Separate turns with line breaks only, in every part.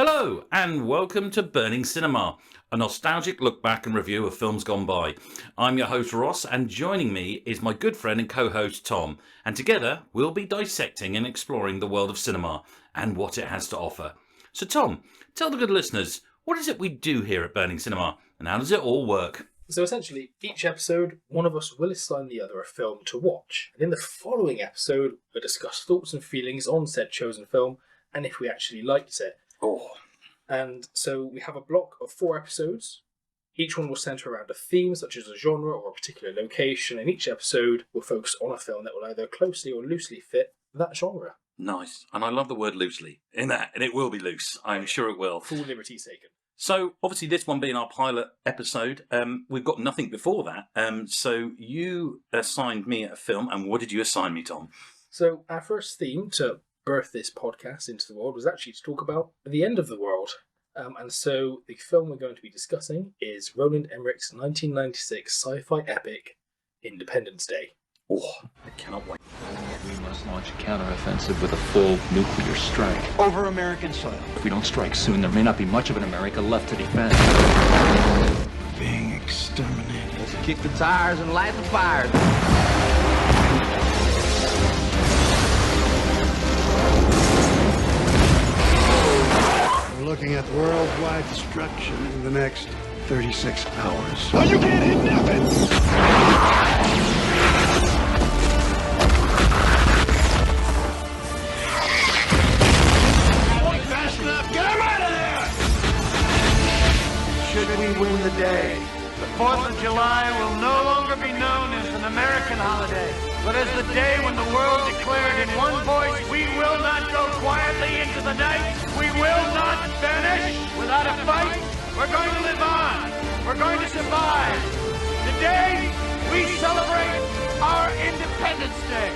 Hello, and welcome to Burning Cinema, a nostalgic look back and review of films gone by. I'm your host Ross, and joining me is my good friend and co-host Tom, and together we'll be dissecting and exploring the world of cinema and what it has to offer. So Tom, tell the good listeners, what is it we do here at Burning Cinema, and how does it all work?
So essentially, each episode, one of us will assign the other a film to watch, and in the following episode, we'll discuss thoughts and feelings on said chosen film, and if we actually liked it. And so we have a block of 4 episodes. Each one will centre around a theme, such as a genre or a particular location, and each episode will focus on a film that will either closely or loosely fit that genre.
Nice, and I love the word loosely in that, and it will be loose, I'm sure it will.
Full liberty taken.
So, obviously, this one being our pilot episode, we've got nothing before that. So, you assigned me a film, and what did you assign me, Tom?
So, our first theme to birth this podcast into the world was actually to talk about the end of the world. And so, the film we're going to be discussing is Roland Emmerich's 1996 sci-fi epic, Independence Day.
Oh, I cannot wait.
We must launch a counteroffensive with a full nuclear strike.
Over American soil.
If we don't strike soon, there may not be much of an America left to defend.
Being exterminated.
Let's kick the tires and light the fires.
We're looking at worldwide destruction in the next 36 hours.
Oh, you can't hit nothing! Fast enough, get him out of there!
Should we win the day, the 4th of July will no longer be known as an American holiday, but as the day when the world declared in one voice, we will not go quietly into the night, we will not vanish without a fight, we're going to live on, we're going to survive. Today, we celebrate our Independence Day.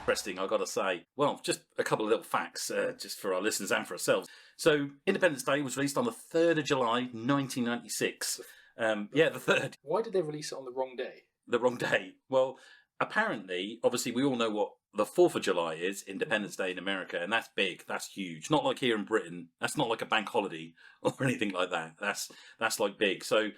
Interesting, I've got to say. Well, just a couple of little facts, just for our listeners and for ourselves. So, Independence Day was released on the 3rd of July, 1996. The 3rd.
Why did they release it on the wrong day?
The wrong day. Well, apparently, obviously, we all know what the 4th of July is, Independence Day in America, and that's big, that's huge. Not like here in Britain. That's not like a bank holiday or anything like that. That's like big. So,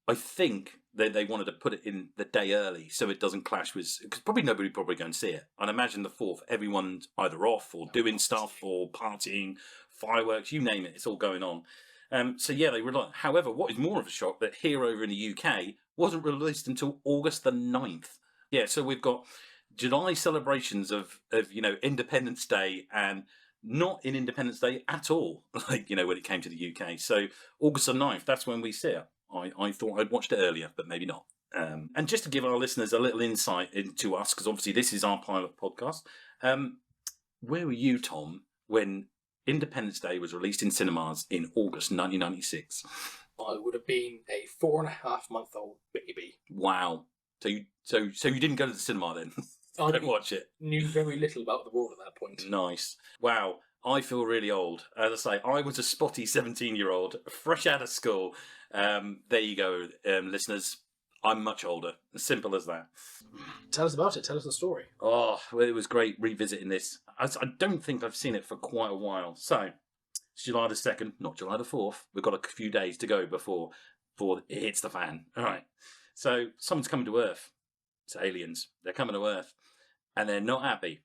I think they wanted to put it in the day early so it doesn't clash with... Because probably nobody probably going to see it. I'd imagine the 4th, everyone's either off or doing stuff or partying, fireworks, you name it, it's all going on. They were like... However, what is more of a shock that here over in the UK wasn't released until August the 9th. Yeah, so we've got July celebrations of Independence Day and not in Independence Day at all, when it came to the UK. So August the 9th, that's when we see it. I thought I'd watched it earlier, but maybe not. And just to give our listeners a little insight into us, because obviously this is our pilot podcast, where were you, Tom, when Independence Day was released in cinemas in August 1996?
I would have been a 4.5-month-old baby.
Wow. So you didn't go to the cinema then? I didn't watch it.
Knew very little about the world at that point.
Nice. Wow. I feel really old. As I say, I was a spotty 17-year-old, fresh out of school. There you go, listeners. I'm much older. As simple as that.
Tell us about it. Tell us the story.
Oh, well, it was great revisiting this. I don't think I've seen it for quite a while. So, it's July the 2nd, not July the 4th. We've got a few days to go before it hits the fan. All right. So, someone's coming to Earth. It's aliens. They're coming to Earth. And they're not happy.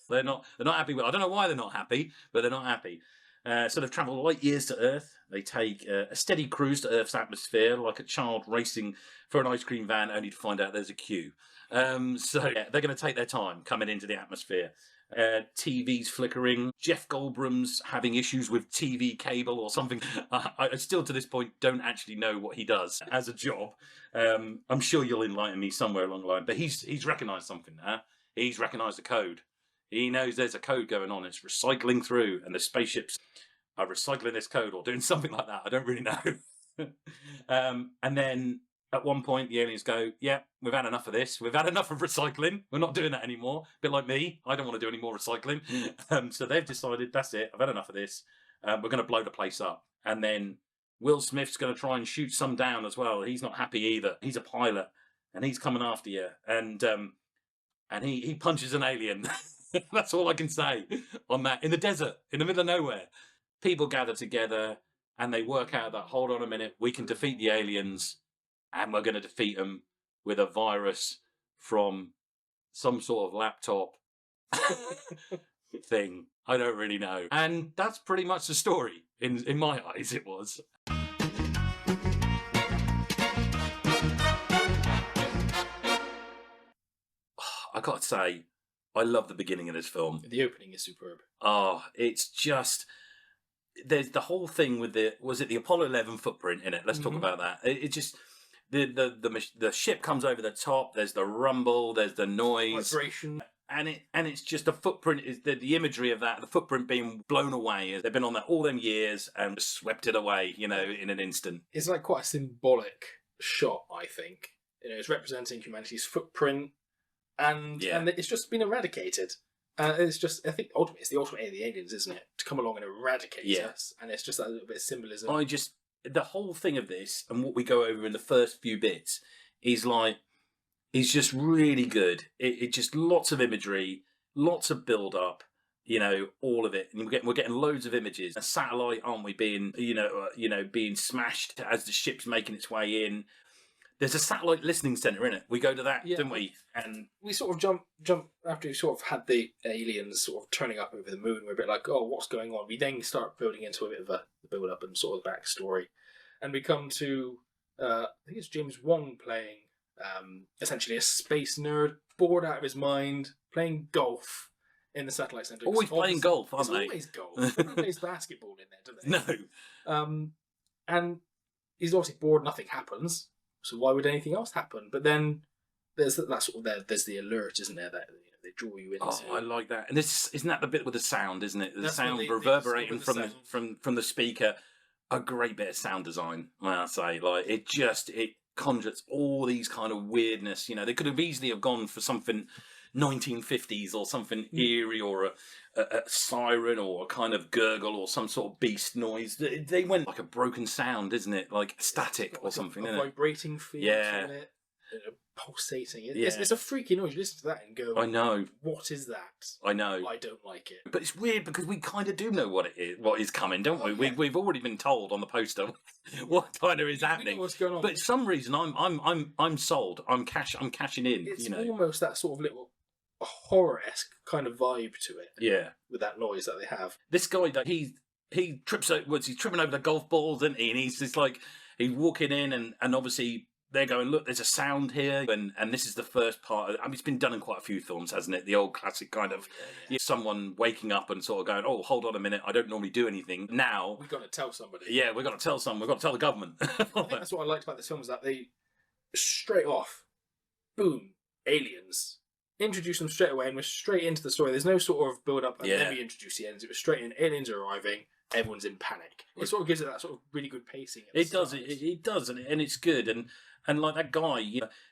They're not happy. I don't know why they're not happy, but they're not happy. So they've travelled light years to Earth. They take a steady cruise to Earth's atmosphere, like a child racing for an ice cream van, only to find out there's a queue. They're going to take their time coming into the atmosphere. TV's flickering. Jeff Goldblum's having issues with TV cable or something. I still, to this point, don't actually know what he does as a job. I'm sure you'll enlighten me somewhere along the line. But he's recognised something now. He's recognised a code. He knows there's a code going on. It's recycling through, and the spaceships are recycling this code or doing something like that. I don't really know. And then at one point, the aliens go, yeah, we've had enough of this. We've had enough of recycling. We're not doing that anymore. A bit like me. I don't want to do any more recycling. So they've decided, that's it. I've had enough of this. We're going to blow the place up. And then Will Smith's going to try and shoot some down as well. He's not happy either. He's a pilot, and he's coming after you. And he punches an alien. That's all I can say on that. In the desert, in the middle of nowhere, people gather together and they work out that, hold on a minute, we can defeat the aliens and we're going to defeat them with a virus from some sort of laptop thing. I don't really know. And that's pretty much the story. In my eyes, it was. I got to say, I love the beginning of this film.
The opening is superb.
Oh, it's just... There's the whole thing with was it the Apollo 11 footprint in it? Let's talk about that. It just... The ship comes over the top, there's the rumble, there's the noise.
Vibration.
And it's just the footprint, is the imagery of that, the footprint being blown away. They've been on that all them years and just swept it away, in an instant.
It's like quite a symbolic shot, I think. It's representing humanity's footprint, and it's just been eradicated. It's just, I think, ultimately, it's the ultimate aim of the aliens, isn't it? To come along and eradicate us. And it's just that little bit of symbolism.
The whole thing of this, and what we go over in the first few bits, is just really good. It just lots of imagery, lots of build up, all of it. And we're getting loads of images. A satellite, aren't we, being being smashed as the ship's making its way in. There's a satellite listening centre in it. We go to that, didn't we? And
we sort of jump after we sort of had the aliens sort of turning up over the moon. We're a bit like, oh, what's going on? We then start building into a bit of a build up and sort of backstory, and we come to I think it's James Wong playing essentially a space nerd, bored out of his mind, playing golf in the satellite centre.
Always playing golf, aren't they?
Always golf. Nobody plays basketball in there, do they?
No.
And he's obviously bored. Nothing happens. So why would anything else happen? But then there's that sort of there's the alert, isn't there? That they draw you into.
Oh, I like that. And isn't that the bit with the sound, isn't it? The sound reverberating from the speaker. A great bit of sound design, may I say. It conjures all these kind of weirdness. They could have easily have gone for something 1950s or something eerie, or a siren, or a kind of gurgle, or some sort of beast noise. They went like a broken sound, isn't it? Like static or something.
A vibrating feel to it, pulsating. It's a freaky noise. You listen to that and go,
I know.
What is that?
I know.
I don't like it.
But it's weird because we kind of do know what it is, what is coming, don't we?
Yeah.
We've already been told on the poster what kind of is happening.
We know what's going on.
But for some reason, I'm sold. I'm cashing in.
It's almost that sort of little horror-esque kind of vibe to it.
Yeah,
with that noise that they have.
This guy that he trips over. He's tripping over the golf balls, isn't he? And he's just like he's walking in, and obviously they're going, look, there's a sound here, and this is the first part. It's been done in quite a few films, hasn't it? The old classic kind of someone waking up and sort of going, oh, hold on a minute, I don't normally do anything. Now
we've got to tell somebody.
Yeah, we've got to tell someone. We've got to tell the government.
I think that's what I liked about this film, is that they straight off, boom, aliens. Introduce them straight away, and we're straight into the story. There's no sort of build up and then we introduce the aliens. It was straight in. Aliens are arriving. Everyone's in panic. It sort of gives it that sort of really good pacing.
It does, and it's good. And like that guy,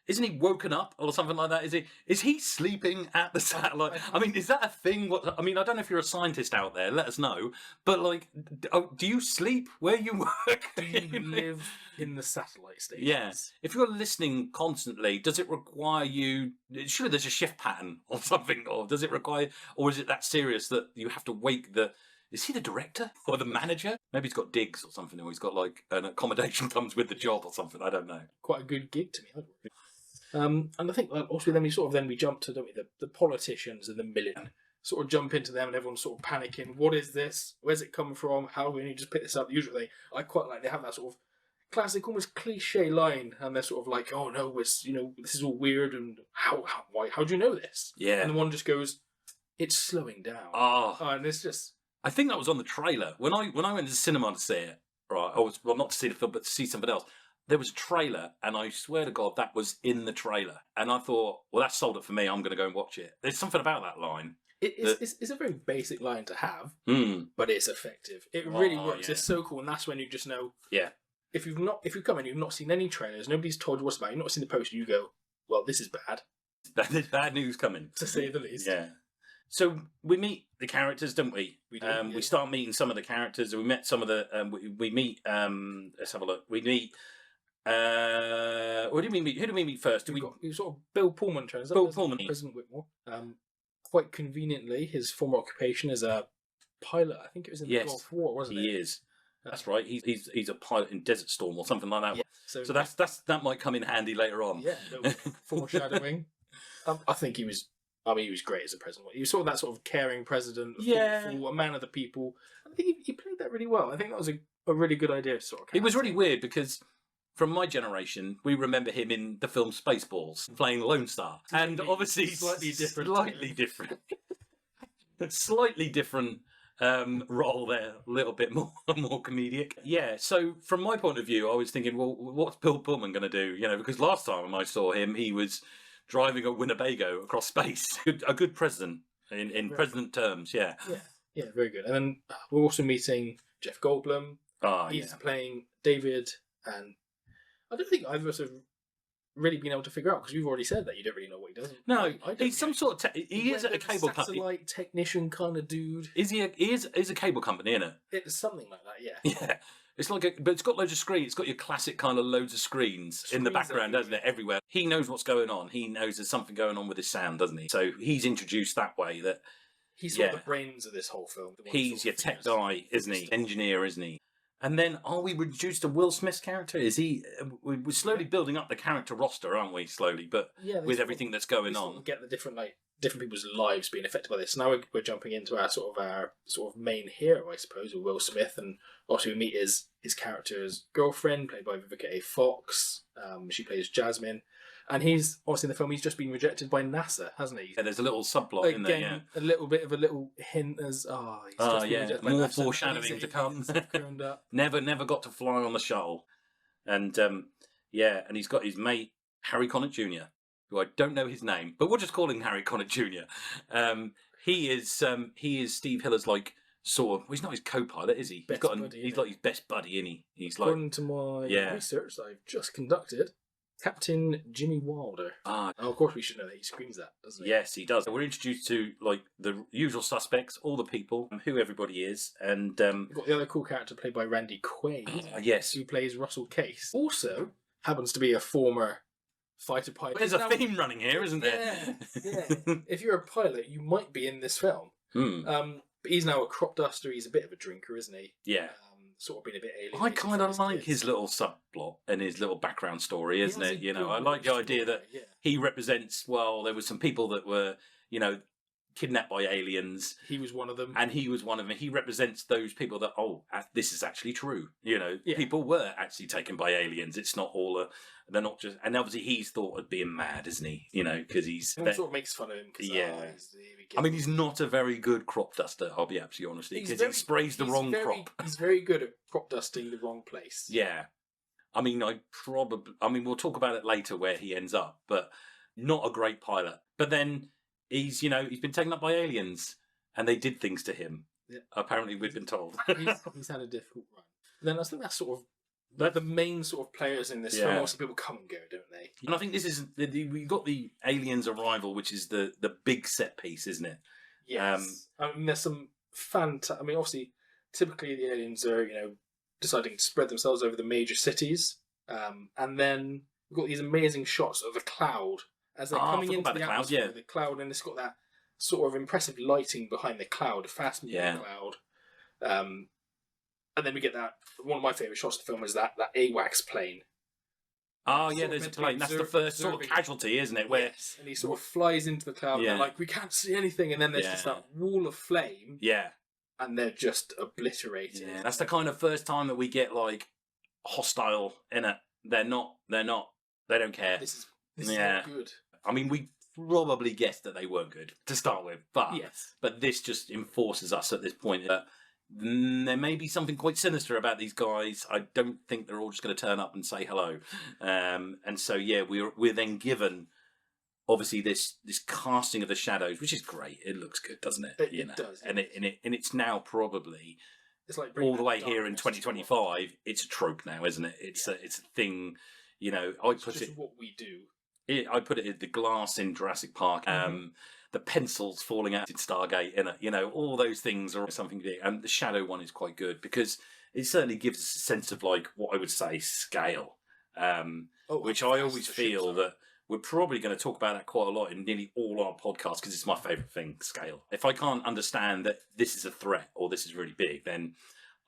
isn't he woken up or something like that? Is he sleeping at the satellite? I mean, is that a thing? I don't know if you're a scientist out there. Let us know. But do you sleep where you work?
Do you live in the satellite stations?
Yeah. If you're listening constantly, does it require you? Surely there's a shift pattern or something, or does it require? Or is it that serious that you have to wake the? Is he the director or the manager? Maybe he's got digs or something, or he's got an accommodation comes with the job or something. I don't know.
Quite a good gig to me. And I think also then we jump to the politicians and the million. Sort of jump into them and everyone's sort of panicking. What is this? Where's it come from? How can you just pick this up? Usually, I quite like they have that sort of classic, almost cliche line, and they're sort of like, "Oh no, it's this is all weird." And how do you know this?
Yeah.
And the one just goes, "It's slowing down." And it's just.
I think that was on the trailer. When I went to the cinema to see it, right? Not to see the film, but to see something else. There was a trailer, and I swear to God, that was in the trailer. And I thought, well, that sold it for me. I'm going to go and watch it. There's something about that line.
It's a very basic line to have, but it's effective. It really works. Yeah. It's so cool, and that's when you just know.
Yeah.
If you come in, you've not seen any trailers, nobody's told you what's about, you've not seen the poster, you go, well, this is bad.
There's bad news coming,
to say the least.
Yeah. So we meet the characters, don't we?
We do.
We start meeting some of the characters. We met some of the. We meet. Let's have a look. We meet. What do we meet? Who do we meet first?
We sort of Bill Pullman turns up.
Bill Pullman.
President Whitmore. quite conveniently, his former occupation is a pilot. I think it was in the
Yes,
Gulf War, wasn't it?
he is. That's right. He's a pilot in Desert Storm or something like that.
Yeah.
So that might come in handy later on.
Yeah, no, foreshadowing. I think he was. I mean, he was great as a president. He was sort of that sort of caring president, thoughtful, a man of the people. I think he played that really well. I think that was a really good idea. Sort of.
It was really weird because from my generation, we remember him in the film Spaceballs playing Lone Star, and obviously
slightly different.
Slightly different role there, a little bit more comedic. Yeah, so from my point of view, I was thinking, well, what's Bill Pullman going to do? You know, because last time I saw him, he was driving a Winnebago across space. A good president in president terms, yeah.
Yeah, very good. And then we're also meeting Jeff Goldblum. He's playing David, and I don't think either of us have really been able to figure out, because you've already said that you don't really know what he does.
No,
I don't
he's some sort of he is a cable company.
Satellite technician kind of dude.
Is he? He is a cable company, isn't it?
It's something like that, yeah.
Yeah, it's like but it's got loads of screens. It's got your classic kind of loads of screens in the background, doesn't it? Everywhere. He knows what's going on. He knows there's something going on with his sound, doesn't he? So he's introduced that way. That
he's sort of the brains of this whole film.
He's your tech guy, isn't he? Engineer, isn't he? And then, are we reduced to Will Smith's character? Is he? We're slowly building up the character roster, aren't we? Slowly, but with everything that's going on,
get the different people's lives being affected by this. Now we're jumping into our sort of main hero, I suppose, with Will Smith, and also we meet his character's girlfriend, played by Vivica A. Fox. She plays Jasmine. And he's, obviously in the film, he's just been rejected by NASA, hasn't he?
Yeah, there's a little subplot in there, yeah.
A little bit of a little hint as, he's just been rejected by
more
NASA.
foreshadowing to come.
Never
got to fly on the shuttle. And, and he's got his mate, Harry Connick Jr., who I don't know his name, but we'll just call him Harry Connick Jr. He is Steve Hiller's, like, sort of, well, he's not his co-pilot, is he? He's like his best buddy, isn't he? He's like,
according to my research that I've just conducted, Captain Jimmy Wilder. Of course we should know that he screams that, doesn't he?
Yes, he does. We're introduced to like the usual suspects, all the people, who everybody is, and
we've got the other cool character played by Randy Quaid.
Yes,
who plays Russell Case. Also happens to be a former fighter pilot.
But there's a theme running here, isn't there?
Yeah. If you're a pilot, you might be in this film. But he's now a crop duster. He's a bit of a drinker, isn't he?
Yeah.
Sort of been a bit alien.
I kind of like his little subplot and his little background story, isn't it? You know, I like the idea that he represents, well, there were some people that were, you know, kidnapped by aliens.
He was one of them.
And he was one of them. He represents those people that, this is actually true. You know, people were actually taken by aliens. It's not all they're not just, and obviously he's thought of being mad, isn't he? You know, because he's...
sort of makes fun of him.
I mean, he's not a very good crop duster, I'll be absolutely honest, because he sprays the wrong crop.
He's very good at crop dusting the wrong place.
Yeah. I mean, we'll talk about it later where he ends up, but not a great pilot. But then he's been taken up by aliens and they did things to him. Yeah. Apparently, we've been told.
he's had a difficult run. Then I think that's sort of the main sort of players in this film. Also, people come and go, don't they?
And I think this is we've got the aliens' arrival, which is the big set piece, isn't it?
Yes. I mean, there's some obviously, typically the aliens are deciding to spread themselves over the major cities, and then we've got these amazing shots of the cloud as they're coming into the atmosphere. The cloud, and it's got that sort of impressive lighting behind the cloud, a fast moving cloud. And then we get that. One of my favourite shots of the film is that AWACS plane.
Oh, yeah, there's a plane. That's the first sort of casualty, isn't it? Where
and he sort of flies into the cloud and they're like, we can't see anything. And then there's just that wall of flame.
Yeah.
And they're just obliterated.
Yeah. That's the kind of first time that we get, like, hostile in it. They don't care.
This is not good.
I mean, we probably guessed that they weren't good to start with. But this just enforces us at this point that there may be something quite sinister about these guys. I don't think they're all just going to turn up and say hello. And so, we're then given, obviously, this casting of the shadows, which is great. It looks good, doesn't it?
It does.
And it's now probably,
it's like
all the way here in 2025, it's a trope now, isn't it? It's a thing,
it's just what we do.
I put it in the glass in Jurassic Park. The pencils falling out in Stargate, all those things are something big. And the shadow one is quite good because it certainly gives us a sense of, like, what I would say scale, which I always feel that we're probably going to talk about that quite a lot in nearly all our podcasts because it's my favourite thing, scale. If I can't understand that this is a threat or this is really big, then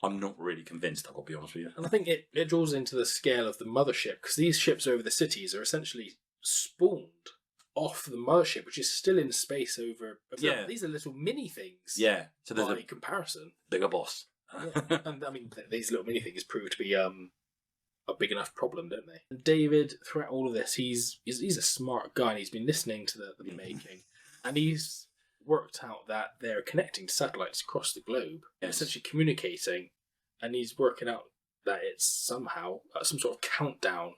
I'm not really convinced, I've got to be honest with you.
And I think it draws into the scale of the mothership, because these ships over the cities are essentially spawned off the mothership, which is still in space over...
Yeah.
These are little mini things.
Yeah. So there's
by
a
comparison.
bigger boss.
Yeah. And I mean, these little mini things prove to be a big enough problem, don't they? And David, throughout all of this, he's a smart guy, and he's been listening to the making, and he's worked out that they're connecting to satellites across the globe, and essentially communicating, and he's working out that it's somehow some sort of countdown.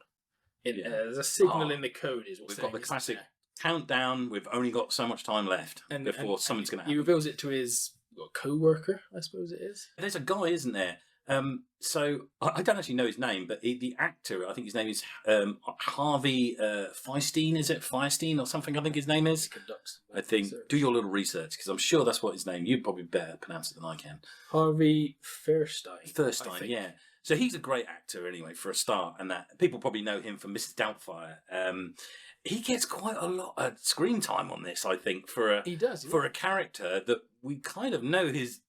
There's a signal in the code, is what's
We've got the classic countdown. We've only got so much time left before something's going to happen.
He reveals it to his co-worker, I suppose it is.
There's a guy, isn't there? So I don't actually know his name, but the actor, I think his name is Harvey Fierstein. Is it Fierstein or something? I think his name is. I think research. Do your little research, because I'm sure that's what his name. You'd probably better pronounce it than I can.
Harvey Fierstein.
Fierstein, yeah. So he's a great actor anyway for a start, and that people probably know him from Mrs. Doubtfire. He gets quite a lot of screen time on this, I think, for a character that we kind of know his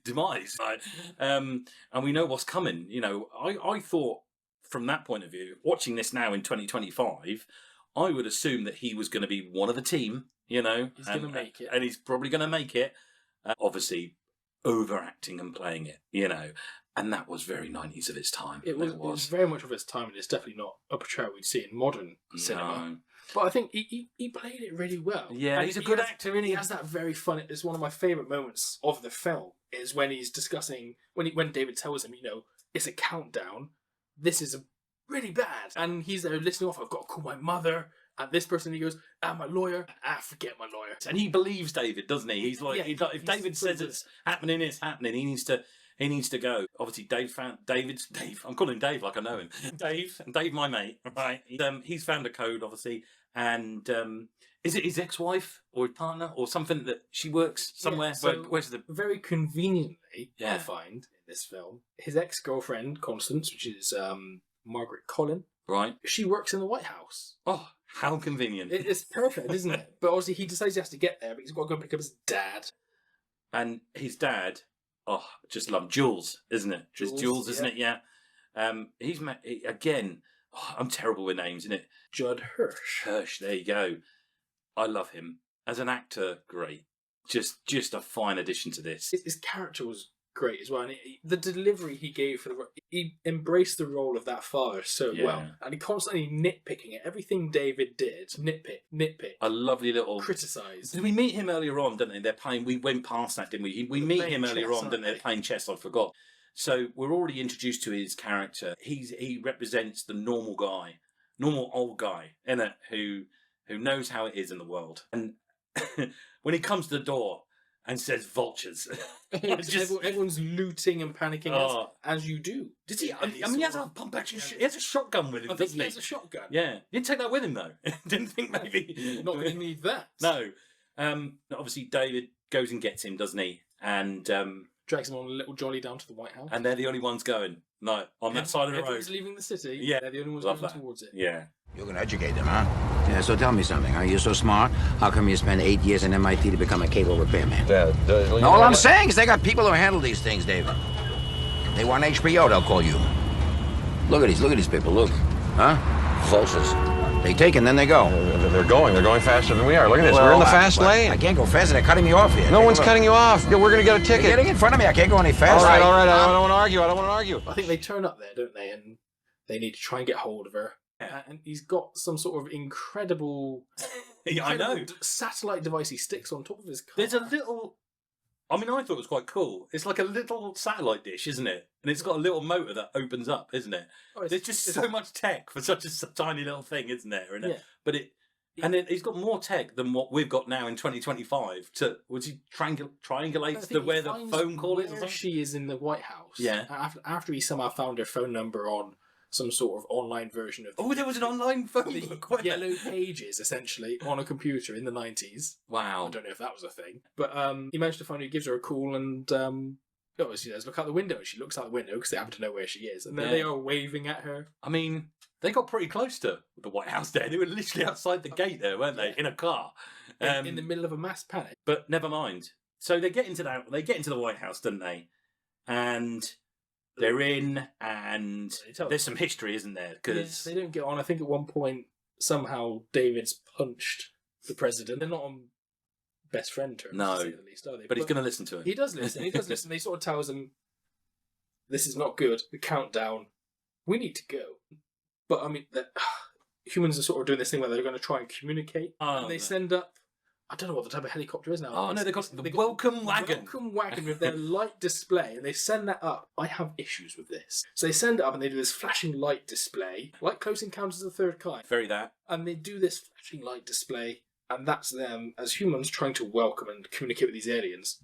demise, right? And we know what's coming. You know, I thought from that point of view, watching this now in 2025, I would assume that he was going to be one of the team. You know,
he's going to make it,
and he's probably going to make it. Obviously, overacting and playing it. You know. And that was very 90s of its time.
It was very much of its time, and it's definitely not a portrayal we'd see in modern cinema.
No.
But I think he played it really well.
Yeah,
and
he's a good actor, isn't he?
He has that very fun... It's one of my favourite moments of the film, is when he's discussing... When David tells him, you know, it's a countdown, this is really bad. And he's there listening off, I've got to call my mother... And this person, he goes, I'm a lawyer. Forget my lawyer.
And he believes David, doesn't he? He's like, if David says it's happening, it's happening. He needs to go. Obviously, Dave. I'm calling him Dave like I know him. Dave, my mate. Right. He's found a code, obviously, and is it his ex-wife or his partner or something that she works somewhere?
Yeah,
where's the
very conveniently? I find in this film his ex-girlfriend Constance, which is Margaret Collin.
Right.
She works in the White House.
Oh, how convenient!
It's perfect, isn't it? But obviously, he decides he has to get there, but he's got to go pick up his dad.
And his dad. Oh, just love Jules, isn't it? Just Jules, isn't it? Yeah. He's again. Oh, I'm terrible with names, isn't it?
Judd Hirsch.
Hirsch, there you go. I love him as an actor. Great, just a fine addition to this.
His character was great as well, and the delivery he gave for he embraced the role of that father so well, and he constantly nitpicking it. Everything David did, nitpick.
A lovely little
criticize.
Did we meet him earlier on? Didn't they? They're playing. We went past that, didn't we? We meet him earlier on, didn't they? They're playing chess. I forgot. So we're already introduced to his character. He represents the normal guy, normal old guy, innit? Who knows how it is in the world. And when he comes to the door and says vultures,
everyone's looting and panicking as you do.
Does he? I mean, he has a pump action. He has a shotgun with him.
I think he has a shotgun.
Yeah, he didn't take that with him though. Didn't think maybe
not going to need that.
No. Obviously, David goes and gets him, doesn't he? And
drags him on a little jolly down to the White House.
And they're the only ones going. No, on that side of the road.
Everyone's leaving the city.
Yeah,
they're the only ones going towards it.
Yeah.
You're going to educate them, huh? Yeah, so tell me something. Are you so smart? How come you spend 8 years in MIT to become a cable repairman? All I'm saying is they got people who handle these things, David. They want HBO, they'll call you. Look at these people, look. Huh? Vultures. They take and then they go.
They're going faster than we are. Look at this, we're in the fast lane.
I can't go faster, they're cutting me off here.
No one's cutting you off. We're going to get a ticket.
You're getting in front of me, I can't go any faster.
All right, I don't want to argue.
I think they turn up there, don't they? And they need to try and get hold of her. And he's got some sort of incredible
I know.
Satellite device he sticks on top of his car.
There's a little... I mean, I thought it was quite cool. It's like a little satellite dish, isn't it? And it's got a little motor that opens up, isn't it? There's just so much tech for such a tiny little thing, isn't there? And but and then he's got more tech than what we've got now in 2025. Would he triangulate to where the phone call is? Or something?
She is in the White House.
Yeah.
After he somehow found her phone number on some sort of online version of...
there was an online phone book.
Yellow Pages, essentially, on a computer in the 90s.
Wow.
I don't know if that was a thing. But he managed to find her, he gives her a call, and Oh, she says, look out the window. She looks out the window because they happen to know where she is. And then they are waving at her.
I mean, they got pretty close to the White House there. They were literally outside the gate there, weren't they? In a car.
In the middle of a mass panic.
But never mind. So they get into the White House, don't they? And they're in, and there's some history, isn't there? Because
they don't get on. I think at one point, somehow, David's punched the president. They're not on best friend terms, to say the least, are they?
But he's going to listen to it.
He does listen. He does listen. He sort of tells him, this is not good. The countdown. We need to go. But, I mean, humans are sort of doing this thing where they're going to try and communicate. And they send up, I don't know what the type of helicopter is now.
Oh, no, they got the welcome wagon.
Welcome wagon with their light display, and they send that up. I have issues with this. So they send it up, and they do this flashing light display, like Close Encounters of the Third Kind.
Very that.
And they do this flashing light display, and that's them as humans trying to welcome and communicate with these aliens.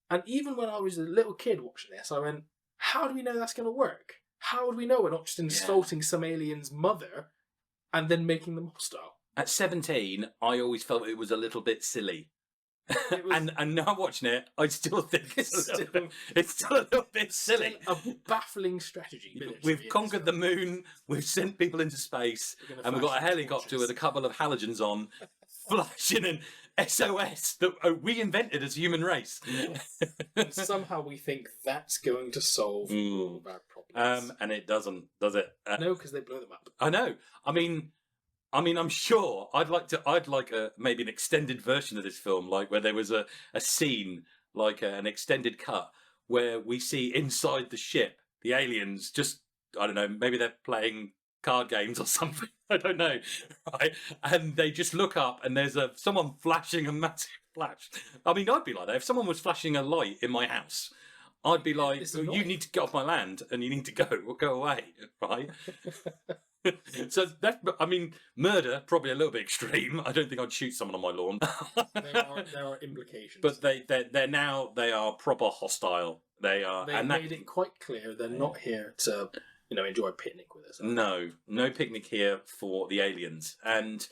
And even when I was a little kid watching this, I went, how do we know that's going to work? How would we know we're not just insulting some alien's mother and then making them hostile?
At 17, I always felt it was a little bit silly. And now watching it, I still think it's still a little bit silly.
A baffling strategy.
We've conquered the moon, we've sent people into space, and we've got a helicopter with a couple of halogens on, flashing an SOS that we invented as a human race.
And somehow we think that's going to solve all of our problems.
And it doesn't, does it?
No, because they blow them up.
I know. I mean, I'm sure I'd like maybe an extended version of this film, like where there was a scene, like an extended cut, where we see inside the ship the aliens just, I don't know, maybe they're playing card games or something. I don't know, right? And they just look up and there's someone flashing a massive flash. I mean, I'd be like that if someone was flashing a light in my house. I'd be like, you need to get off my land and you need to go away, right? So I mean, murder probably a little bit extreme. I don't think I'd shoot someone on my lawn.
there are implications,
but they are proper hostile. They are.
They made it quite clear they're not here to enjoy a picnic with us.
No picnic here for the aliens. And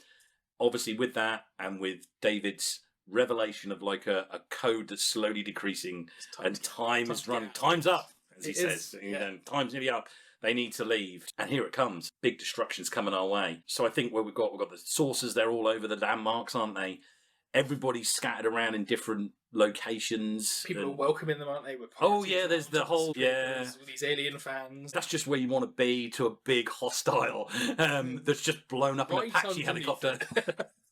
obviously with that, and with David's revelation of like a code that's slowly decreasing, and time is running. Time's up, as he says. Time's nearly up. They need to leave, and here it comes. Big destruction's coming our way. So I think where we've got the sources. They're all over the landmarks, aren't they? Everybody's scattered around in different locations.
People are welcoming them, aren't they? With
there's the whole
these alien fans.
That's just where you want to be, to a big hostile that's just blown up in a Apache helicopter.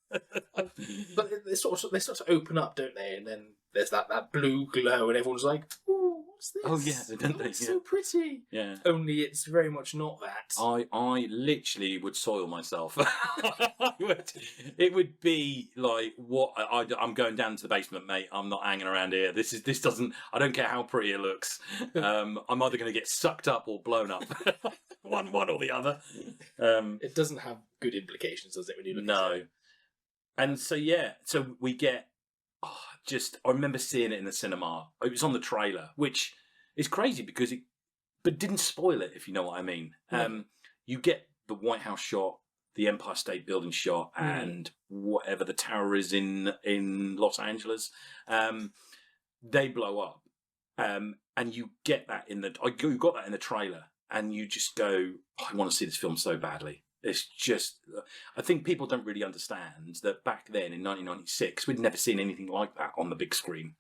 But they start to open up, don't they? And then there's that blue glow, and everyone's like, "Ooh, what's this?
Oh yeah, don't they?
It's so pretty."
Yeah.
Only it's very much not that.
I literally would soil myself. It would be like, what? I'm going down to the basement, mate. I'm not hanging around here. This doesn't. I don't care how pretty it looks. I'm either going to get sucked up or blown up. one or the other.
It doesn't have good implications, does it? When you look
at
it.
And so we get. I remember seeing it in the cinema. It was on the trailer, which is crazy because but didn't spoil it, if you know what I mean. You get the White House shot, the Empire State Building shot, and whatever the tower is in Los Angeles. They blow up, and you get that you got that in the trailer, and you just go, I want to see this film so badly. It's just, I think people don't really understand that back then in 1996, we'd never seen anything like that on the big screen.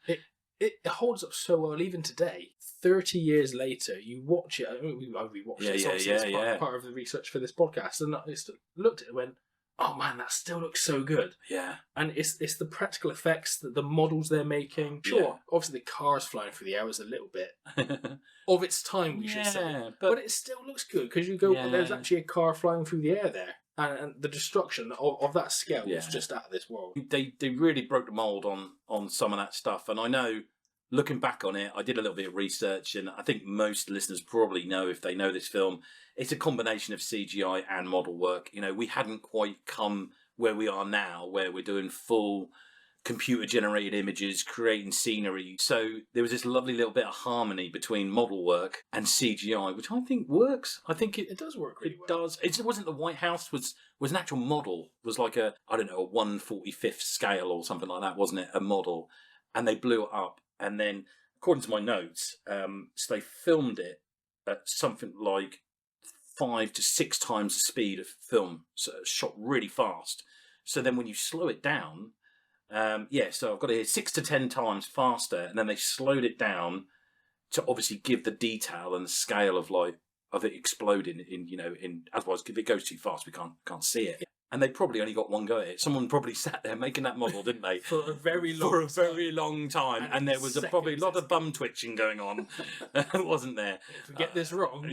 It holds up so well, even today. 30 years later, you watch it. I mean, we watched it. Part of the research for this podcast, and I just looked at it and went, oh man, that still looks so good.
Yeah.
And it's the practical effects, the models they're making. Sure, obviously the car's flying through the air is a little bit of its time, we should say. But it still looks good, because you go, there's actually a car flying through the air there. And the destruction of that scale was just out of this world.
They really broke the mould on some of that stuff. And I know, looking back on it, I did a little bit of research, and I think most listeners probably know, if they know this film, it's a combination of CGI and model work. We hadn't quite come where we are now, where we're doing full computer-generated images, creating scenery. So there was this lovely little bit of harmony between model work and CGI, which I think works. I think it
does work really
well. It does. It wasn't the White House was an actual model. It was like a 1/45th scale or something like that, wasn't it? A model. And they blew it up. And then according to my notes, so they filmed it at something like 5 to 6 times the speed of film, so shot really fast. So then when you slow it down, so I've got to hear 6 to 10 times faster, and then they slowed it down to obviously give the detail and the scale of it exploding in otherwise if it goes too fast we can't see it. And they probably only got one go at it. Someone probably sat there making that model, didn't they?
For a very long
time. And there was probably a lot of bum twitching going on, wasn't there?
If we get this wrong,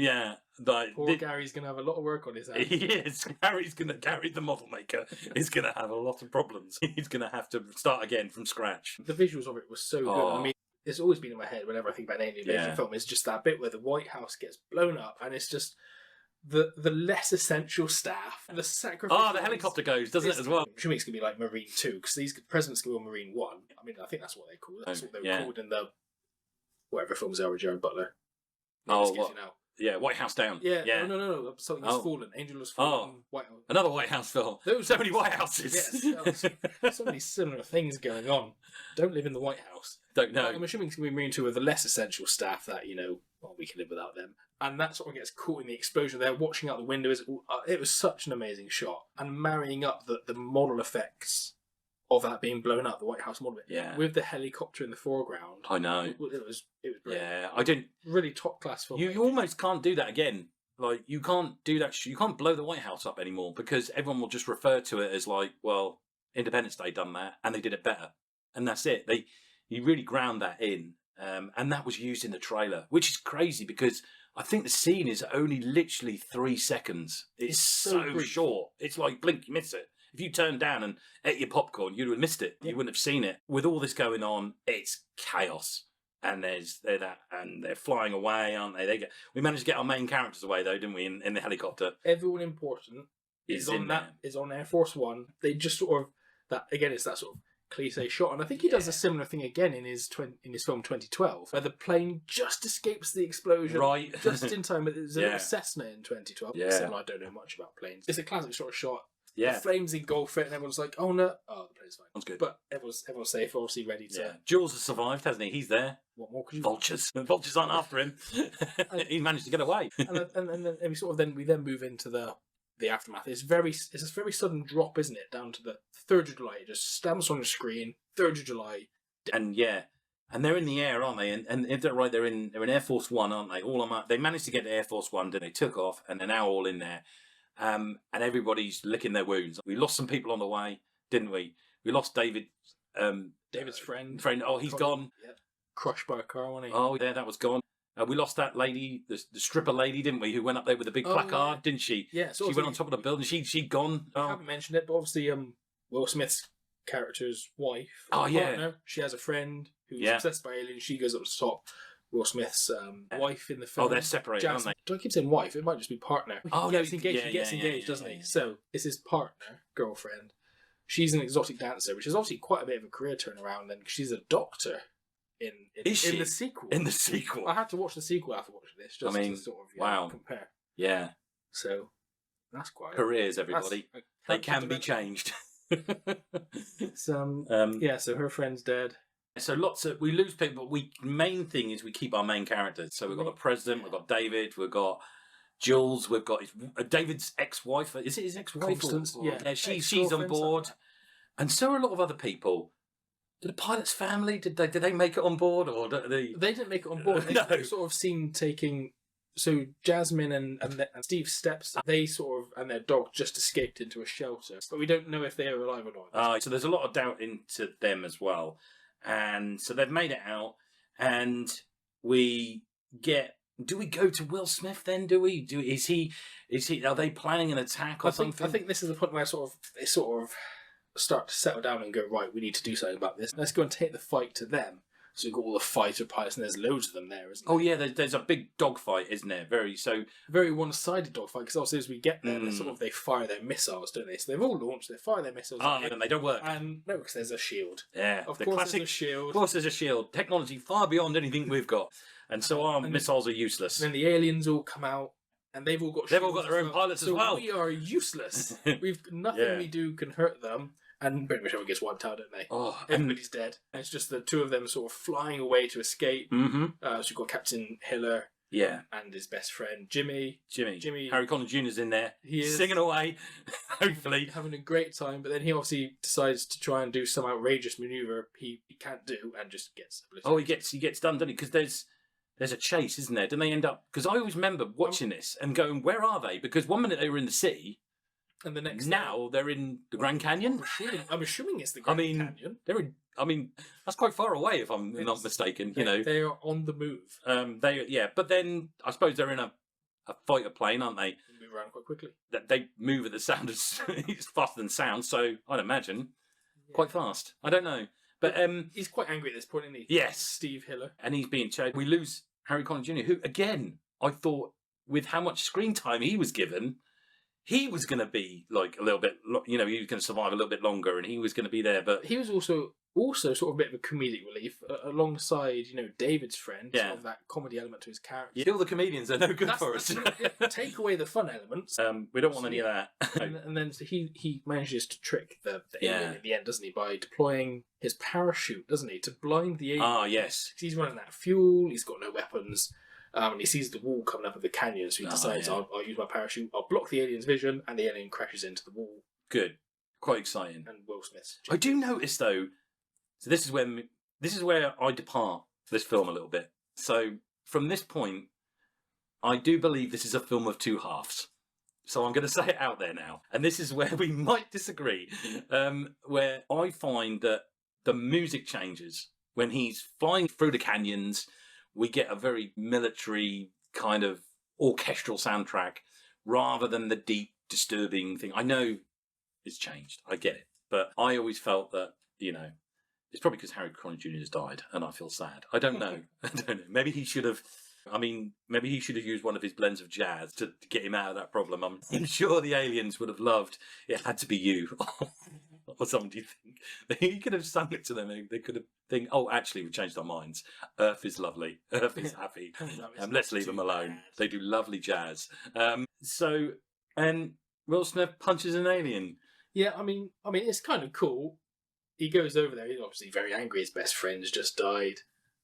poor
Gary's going to have a lot of work on his hands.
He is. Gary, the model maker, is going to have a lot of problems. He's going to have to start again from scratch.
The visuals of it was so good. I mean, it's always been in my head whenever I think about an alien invasion film. It's just that bit where the White House gets blown up, and it's just the less essential staff, the sacrifice.
Oh, the helicopter goes, doesn't it, as well?
I'm assuming it's going to be like Marine 2, because these presidents go on Marine 1. I mean, I think that's what they call it. That's what they were called in the whatever films they are with Gerard Butler.
Yeah, White House Down.
Yeah. No. Something has fallen. Angel has fallen. White House.
Another White House film. So many White Houses.
Yes, so many similar things going on. Don't live in the White House.
Don't know.
I'm assuming it's going to be Marine 2 with the less essential staff that, we can live without them. And that sort of gets caught in the explosion. They're watching out the window. It was such an amazing shot. And marrying up the model effects of that being blown up, the White House model, with the helicopter in the foreground.
I know.
It was brilliant.
Yeah, I didn't.
Really top class film.
You almost can't do that again. Like, you can't do that. You can't blow the White House up anymore because everyone will just refer to it as like, well, Independence Day done that and they did it better. And that's it. You really ground that in. And that was used in the trailer, which is crazy because I think the scene is only literally 3 seconds. It's so short. It's like blink, you miss it. If you turned down and ate your popcorn, you'd have missed it. You wouldn't have seen it. With all this going on, it's chaos. And they're flying away, aren't they? We managed to get our main characters away though, didn't we? In the helicopter.
Everyone important is on Air Force One. They just sort of it's that sort of cliche shot, and I think he does a similar thing again in his film 2012, where the plane just escapes the explosion,
right,
just in time. There's a Cessna in 2012.
Yeah,
so I don't know much about planes. It's a classic sort of shot.
Yeah,
the flames engulf it, and everyone's like, "Oh no, the plane's fine."
That's good.
But everyone's safe, obviously ready to.
Yeah. Jules has survived, hasn't he? He's there.
What more could you?
Vultures. The vultures aren't after him. He managed to get away.
and then we move into the aftermath. It's a very sudden drop, isn't it? Down to the 3rd of July. It just stamps on the screen. 3rd of July.
And they're in the air, aren't they? And if they're right, they're in Air Force One, aren't they? They managed to get to Air Force One, then they took off, and they're now all in there. And everybody's licking their wounds. We lost some people on the way, didn't we? We lost David.
David's friend.
Oh, he's gone.
Yep. Crushed by a car, wasn't he?
Oh, yeah, that was gone. We lost that lady, the stripper lady, didn't we? Who went up there with a big placard, didn't she?
Yeah.
She went on top of the building. She'd gone.
I haven't mentioned it, but obviously, Will Smith's character's wife.
Partner,
she has a friend who's obsessed by aliens. She goes up to the top. Will Smith's wife in the film.
Oh, they're separated, aren't they?
Don't keep saying wife. It might just be partner.
Oh,
he gets engaged. He gets engaged, doesn't he? So it's his partner, girlfriend. She's an exotic dancer, which is obviously quite a bit of a career turnaround. Then she's a doctor in the sequel.
In the sequel,
I had to watch the sequel after watching this. Just to sort of compare.
Yeah.
So that's quite
careers, everybody. They can be changed.
So her friend's dead.
So we lose people, but main thing is we keep our main characters. So we've got the president, we've got David, we've got Jules, we've got David's ex-wife. Is it his ex-wife?
Constance,
yeah. She's on board, and so are a lot of other people. Did the pilot's family? Did they make it on board, or they
didn't make it on board? They sort of seem taking. So Jasmine and Steve Steps, they sort of, and their dog just escaped into a shelter, but we don't know if they are alive or not.
So there's a lot of doubt into them as well. And so they've made it out, and we get. Do we go to Will Smith then? Do we? Is he? Are they planning an attack or something?
I think this is the point where they sort of start to settle down and go, right, we need to do something about this. Let's go and take the fight to them. So we've got all the fighter pilots, and there's loads of them there, isn't there?
Oh yeah, there's a big dogfight, isn't there?
Very one-sided dogfight, because obviously as we get there, they fire their missiles, don't they? So they've all launched, they fire their missiles.
And they don't work.
And no, because there's a shield.
Yeah,
of course there's a shield.
Of course there's a shield. Technology far beyond anything we've got, and so our missiles are useless.
And then the aliens all come out, and they've all got
their own pilots as well.
We are useless. We've nothing we do can hurt them. And pretty much everyone gets wiped out, don't they?
Oh,
Everybody's dead. And it's just the two of them sort of flying away to escape.
Mm-hmm.
So you've got Captain Hiller
Yeah.
and his best friend, Jimmy.
Jimmy. Harry Connick Jr.'s in there.
He is.
Singing away, hopefully.
Having a great time, but then he obviously decides to try and do some outrageous maneuver he can't do and just gets obliterated.
Oh, he gets done, doesn't he? Because there's a chase, isn't there? Don't they end up... Because I always remember watching this and going, where are they? Because one minute they were in the sea,
And the next
now they're in the Grand Canyon.
I'm assuming it's the Grand Canyon.
They're in... I mean, that's quite far away, if I'm not mistaken. You know,
they are on the move.
But then I suppose they're in a fighter plane, aren't they?
They move around quite quickly.
They move at the sound of it's faster than sound, so I'd imagine quite fast. I don't know, but
he's quite angry at this point, isn't he?
Yes,
Steve Hiller,
and he's being chased. We lose Harry Connick Jr., who again I thought with how much screen time he was given, he was going to be like a little bit, you know, he was going to survive a little bit longer, and he was going to be there. But
he was also sort of a bit of a comedic relief alongside, you know, David's friend.
Yeah.
Sort of that comedy element to his character.
Still, the comedians are no good for us.
Take away the fun elements.
We don't want any of that.
and then so he manages to trick the alien at the end, doesn't he? By deploying his parachute, doesn't he, to blind the alien?
Ah, yes.
He's running out of fuel. He's got no weapons. And he sees the wall coming up at the canyon, so he decides, I'll use my parachute. I'll block the alien's vision, and the alien crashes into the wall.
Good, quite exciting.
And Will Smith's.
I do notice though. So this is where I depart for this film a little bit. So from this point, I do believe this is a film of two halves. So I'm going to say it out there now, and this is where we might disagree. Where I find that the music changes when he's flying through the canyons. We get a very military kind of orchestral soundtrack rather than the deep, disturbing thing. I know it's changed. I get it. But I always felt that, you know, it's probably because Harry Connick Jr. has died and I feel sad. I don't know. Maybe he should have... maybe he should have used one of his blends of jazz to get him out of that problem. I'm sure the aliens would have loved It Had to Be You. Or something, do you think? He could have sung it to them. They could have think, oh, actually, we've changed our minds. Earth is lovely. Earth is happy. Let's leave them alone. They do lovely jazz. And Will Smith punches an alien.
Yeah, I mean, it's kind of cool. He goes over there. He's obviously very angry. His best friend's just died.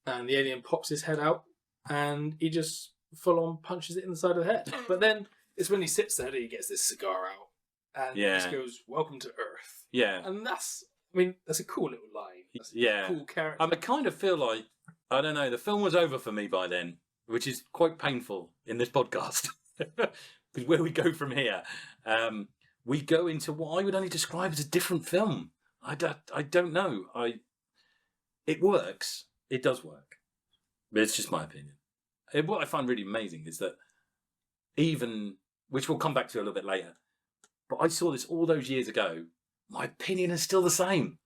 And the alien pops his head out. And he just full-on punches it in the side of the head. But then it's when he sits there that he gets this cigar out. And he just goes, "Welcome to Earth."
Yeah.
And that's a cool little line. That's a cool character.
I kind of feel like, I don't know, the film was over for me by then, which is quite painful in this podcast. Because where we go from here, we go into what I would only describe as a different film. I don't know. It works. It does work. But it's just my opinion. What I find really amazing is that which we'll come back to a little bit later, but I saw this all those years ago. My opinion is still the same.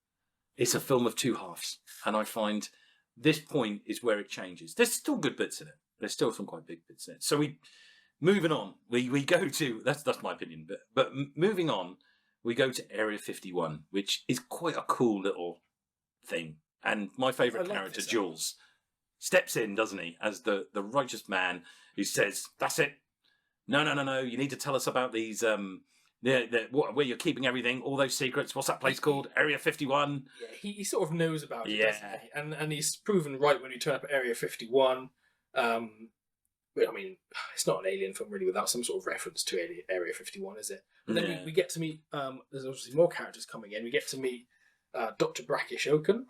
It's a film of two halves. And I find this point is where it changes. There's still good bits in it. There's still some quite big bits in it. So moving on, we go to, that's my opinion, but moving on, we go to Area 51, which is quite a cool little thing. And my favourite character, Jules, steps in, doesn't he, as the righteous man who says, that's it. No, you need to tell us about these... where you're keeping everything, all those secrets. What's that place called? Area 51.
Yeah, he sort of knows about it, doesn't he? And he's proven right when you turn up at Area 51. I mean, it's not an alien film really without some sort of reference to Area 51, is it? But then we get to meet, there's obviously more characters coming in. We get to meet Dr. Brackish Oaken,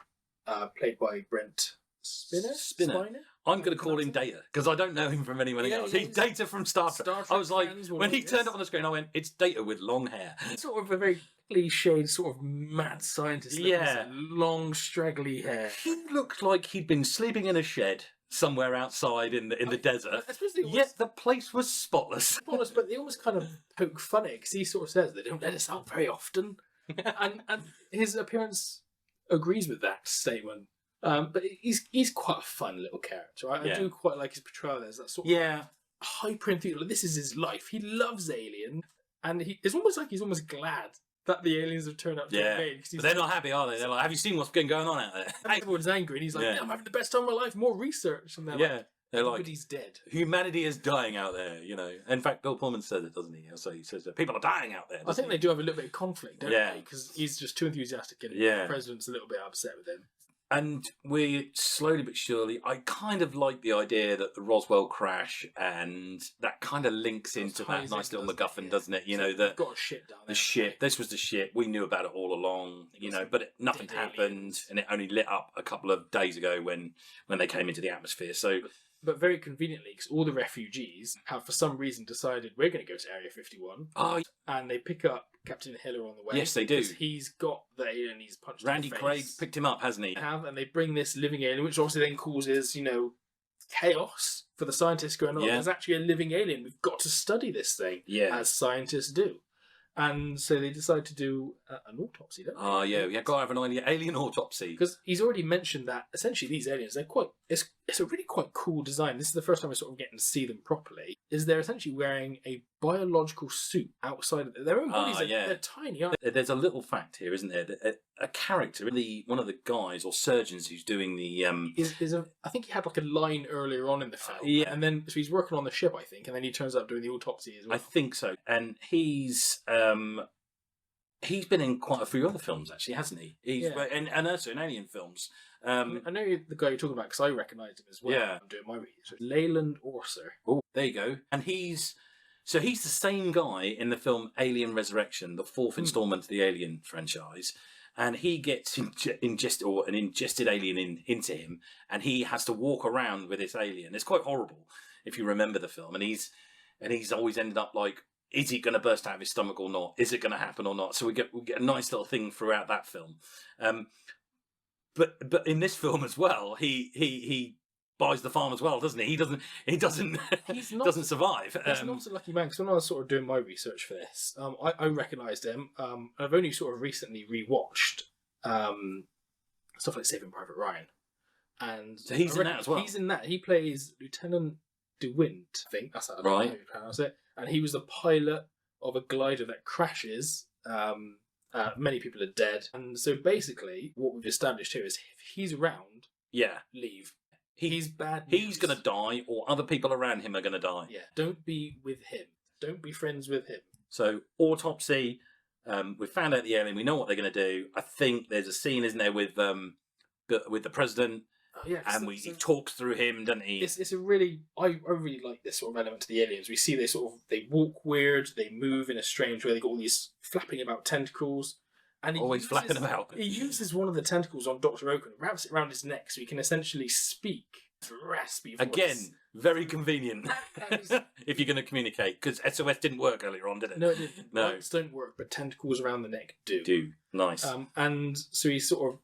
played by Brent Spiner.
I'm going to call him Data because I don't know him from anyone else. He's Data from Star Trek. I was like, when he turned up on the screen, I went, it's Data with long hair.
Sort of a very cliched, sort of mad scientist.
Yeah.
Long, straggly hair.
He looked like he'd been sleeping in a shed somewhere outside in the desert. Yet the place was spotless.
But they almost kind of poke fun at it because he sort of says they don't let us out very often. and his appearance agrees with that statement. But he's quite a fun little character. Right? I do quite like his portrayal. There's that sort of hyper enthusiasm. This is his life. He loves Alien, and it's almost like he's almost glad that the aliens have turned up to invade.
But they're not happy, are they? They're like, have you seen what's been going on out there?
Everyone's angry, and he's like, I'm having the best time of my life. More research, and they're like,
They're like,
Everybody's dead.
humanity is dying out there, you know. In fact, Bill Pullman says it, doesn't he? So he says that people are dying out there.
I think they do have a little bit of conflict, don't
Yeah.
they? Because he's just too enthusiastic and
Yeah.
the president's a little bit upset with him.
And we slowly but surely, I kind of like the idea that the Roswell crash and that kind of links into that
ties
nice
into,
little
doesn't it?
MacGuffin, doesn't it? You
So
know,
we've
that
got a ship down there.
the ship, this was the ship, we knew about it all along, you know, but nothing
dead
happened
aliens.
and it only lit up a couple of days ago when they came into the atmosphere. So,
But very conveniently, because all the refugees have for some reason decided we're going to go to Area 51,
oh,
and they pick up Captain Hiller on the way.
Yes, they do.
Because he's got the alien he's punched
Randy
in the
Craig
face.
picked him up, hasn't he?
And they bring this living alien, which obviously then causes, chaos for the scientists going,
Yeah.
there's actually a living alien. We've got to study this thing,
Yeah.
as scientists do. And so they decide to do an autopsy, don't they?
Oh, yeah, we have got to have an alien autopsy.
Because he's already mentioned that essentially these aliens, they're quite, it's a really quite cool design. This is the first time we're sort of getting to see them properly. Is they're essentially wearing a biological suit outside of their own bodies.
yeah.
They're tiny, aren't they?
There's a little fact here, isn't there? That a character, one of the guys or surgeons who's doing the
I think he had like a line earlier on in the film.
Yeah.
And then, so he's working on the ship, I think, and then he turns up doing the autopsy as well.
I think so. And he's been in quite a few other films, actually, hasn't he? He's
Yeah.
and also in Alien films.
I know the guy you're talking about because I recognised him as well.
Yeah.
I'm doing my research. Leyland Orser.
Oh, there you go. And he's the same guy in the film Alien Resurrection, the fourth installment of the Alien franchise. And he gets an ingested alien into him, and he has to walk around with this alien. It's quite horrible if you remember the film. And he's always ended up like, is he going to burst out of his stomach or not? Is it going to happen or not? So we get a nice little thing throughout that film. But in this film as well, he buys the farm as well, doesn't he? He doesn't doesn't survive.
He's not a lucky man, because when I was sort of doing my research for this, I recognised him. I've only sort of recently rewatched stuff like Saving Private Ryan. And
So he's in that as well?
He's in that. He plays Lieutenant DeWint, I think. That's how
Right.
you pronounce it. And he was the pilot of a glider that crashes. Many people are dead. And so basically, what we've established here is if he's around,
Yeah.
leave. He's bad
He's
news.
going to die, or other people around him are going to die.
Yeah, don't be with him. Don't be friends with him.
So autopsy. We found out the alien. We know what they're going to do. I think there's a scene, isn't there, with the president,
Oh, yeah,
and he talks through him, doesn't he?
It's a really I really like this sort of element to the aliens. We see they walk weird, they move in a strange way. They got all these flapping about tentacles, and
Always flapping about.
He uses one of the tentacles on Dr. Oak and wraps it around his neck so he can essentially speak through a raspy voice.
Again, very convenient
That is-
if you're going to communicate, because SOS didn't work earlier on, did it?
No, it didn't.
No.
Lights don't work, but tentacles around the neck do.
Do nice.
And so he sort of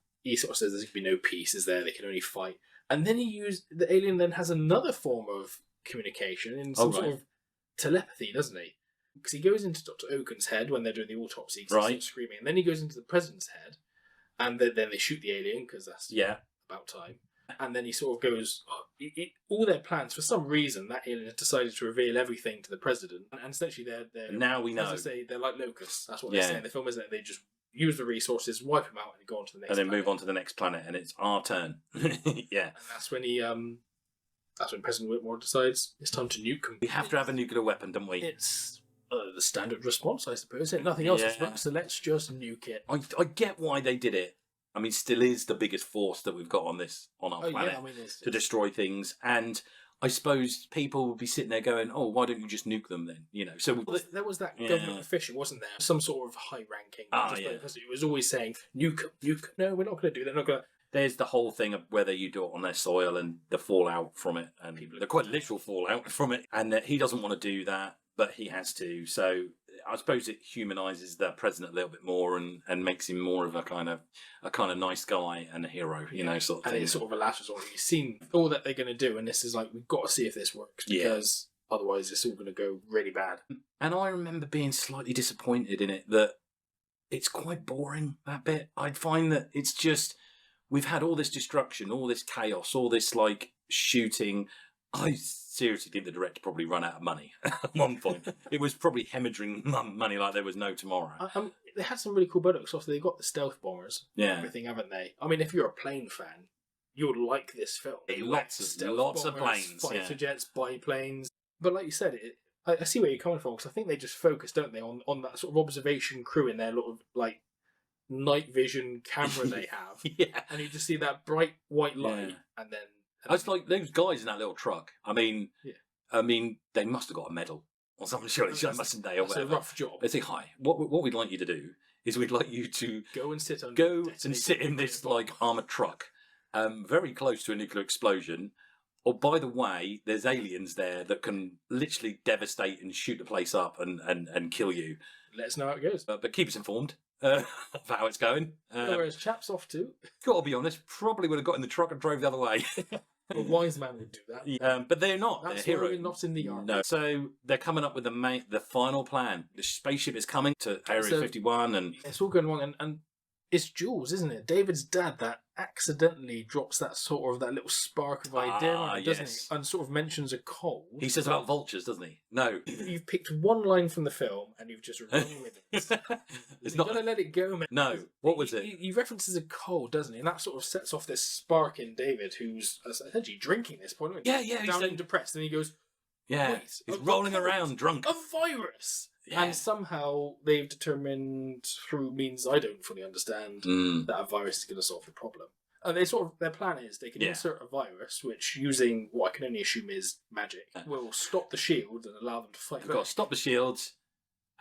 says there's going to be no peace, is there? They can only fight. And then the alien then has another form of communication in some sort of telepathy, doesn't he? Because he goes into Dr. Oaken's head when they're doing the autopsy, because he starts screaming. And then he goes into the president's head, and then they shoot the alien, because that's about time. And then he sort of goes, all their plans, for some reason, that alien has decided to reveal everything to the president. And essentially they're
now we know.
As I say, they're like locusts. That's what they say in the film, isn't it? They just use the resources, wipe them out, and go on to the next
and then
planet.
move on to the next planet, and it's our turn. Yeah.
And that's when that's when President Whitmore decides it's time to nuke them.
We have to have a nuclear weapon, don't we?
It's the standard response, I suppose. Isn't it? Nothing else is
Yeah.
worked, so let's just nuke it.
I get why they did it. I mean, still is the biggest force that we've got on our planet to destroy things. And I suppose people would be sitting there going, "Oh, why don't you just nuke them then?" You know. So
there was that government official, wasn't there? Some sort of high-ranking. It was always saying, "Nuke, nuke." No, we're not going to do that. Not going.
There's the whole thing of whether you do it on their soil and the fallout from it, and the quite literal fallout from it, and that he doesn't want to do that, but he has to. So I suppose it humanises the president a little bit more and makes him more of a kind of nice guy and a hero, you know, sort of
and
thing.
it's sort of a last resort. You've seen all that they're going to do, and this is like, we've got to see if this works, because otherwise it's all going to go really bad.
And I remember being slightly disappointed in it, that it's quite boring, that bit. I find that it's just, we've had all this destruction, all this chaos, all this like shooting. I seriously think the director probably run out of money at one point. It was probably hemorrhaging money like there was no tomorrow.
They had some really cool products. Also, they've got the stealth bombers,
Yeah.
everything, haven't they? I mean, if you're a plane fan, you'll like this film.
Lots of planes,
fighter jets, biplanes. But like you said, I see where you're coming from, because I think they just focus, don't they, on that sort of observation crew in their little like night vision camera they have.
Yeah.
And you just see that bright white light, and then
it's like those guys in that little truck. I mean, they must have got a medal or something, surely, mustn't they? Or
that's a
whatever.
rough job.
They say, hi, what we'd like you to do is we'd like you to
go and sit
in this like armoured truck, very close to a nuclear explosion. Or, by the way, there's aliens there that can literally devastate and shoot the place up and kill you.
Let us know how it goes.
But keep us informed of how it's going.
Whereas chaps off to...
Got to be honest, probably would have got in the truck and drove the other way.
A wise man would do that.
But they're not.
That's
they're
why
heroes.
we're not in the army.
No. So they're coming up with the final plan. The spaceship is coming to Area 51, and
it's all going wrong. And it's Jules, isn't it? David's dad that accidentally drops that little spark of idea, doesn't he? And sort of mentions a cold.
He says about vultures, doesn't he? No.
You've picked one line from the film and you've just run with it. You're not going to let it go, man.
No. What was it?
He references a cold, doesn't he? And that sort of sets off this spark in David, who's essentially drinking at this point.
Yeah.
He's down and depressed, and he goes,
yeah,
wait,
he's rolling around drunk.
A virus!
Yeah.
And somehow they've determined, through means I don't fully understand, that a virus is going to solve the problem. And their plan is they can insert a virus, which, using what I can only assume is magic, will stop the shield and allow them to fight.
They've got to stop the shields,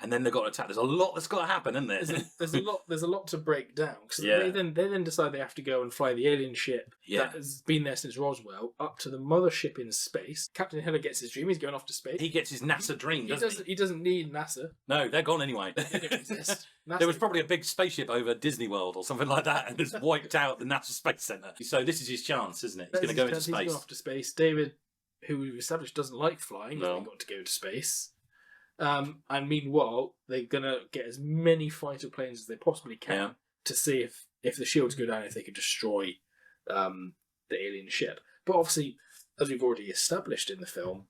and then they've got to attack. There's a lot that's got to happen, isn't there?
There's a lot to break down. Because they then decide they have to go and fly the alien ship that has been there since Roswell up to the mothership in space. Captain Hiller gets his dream. He's going off to space.
He gets his NASA dream, doesn't he?
He doesn't need NASA.
No, they're gone anyway.
They don't exist.
There was probably a big spaceship over Disney World or something like that, and has wiped out the NASA Space Center. So this is his chance, isn't it? He's going to go into space.
He's going off to space. David, who we've established doesn't like flying, hasn't got to go to space. And meanwhile, they're going to get as many fighter planes as they possibly can to see if the shields go down, if they can destroy the alien ship. But obviously, as we've already established in the film,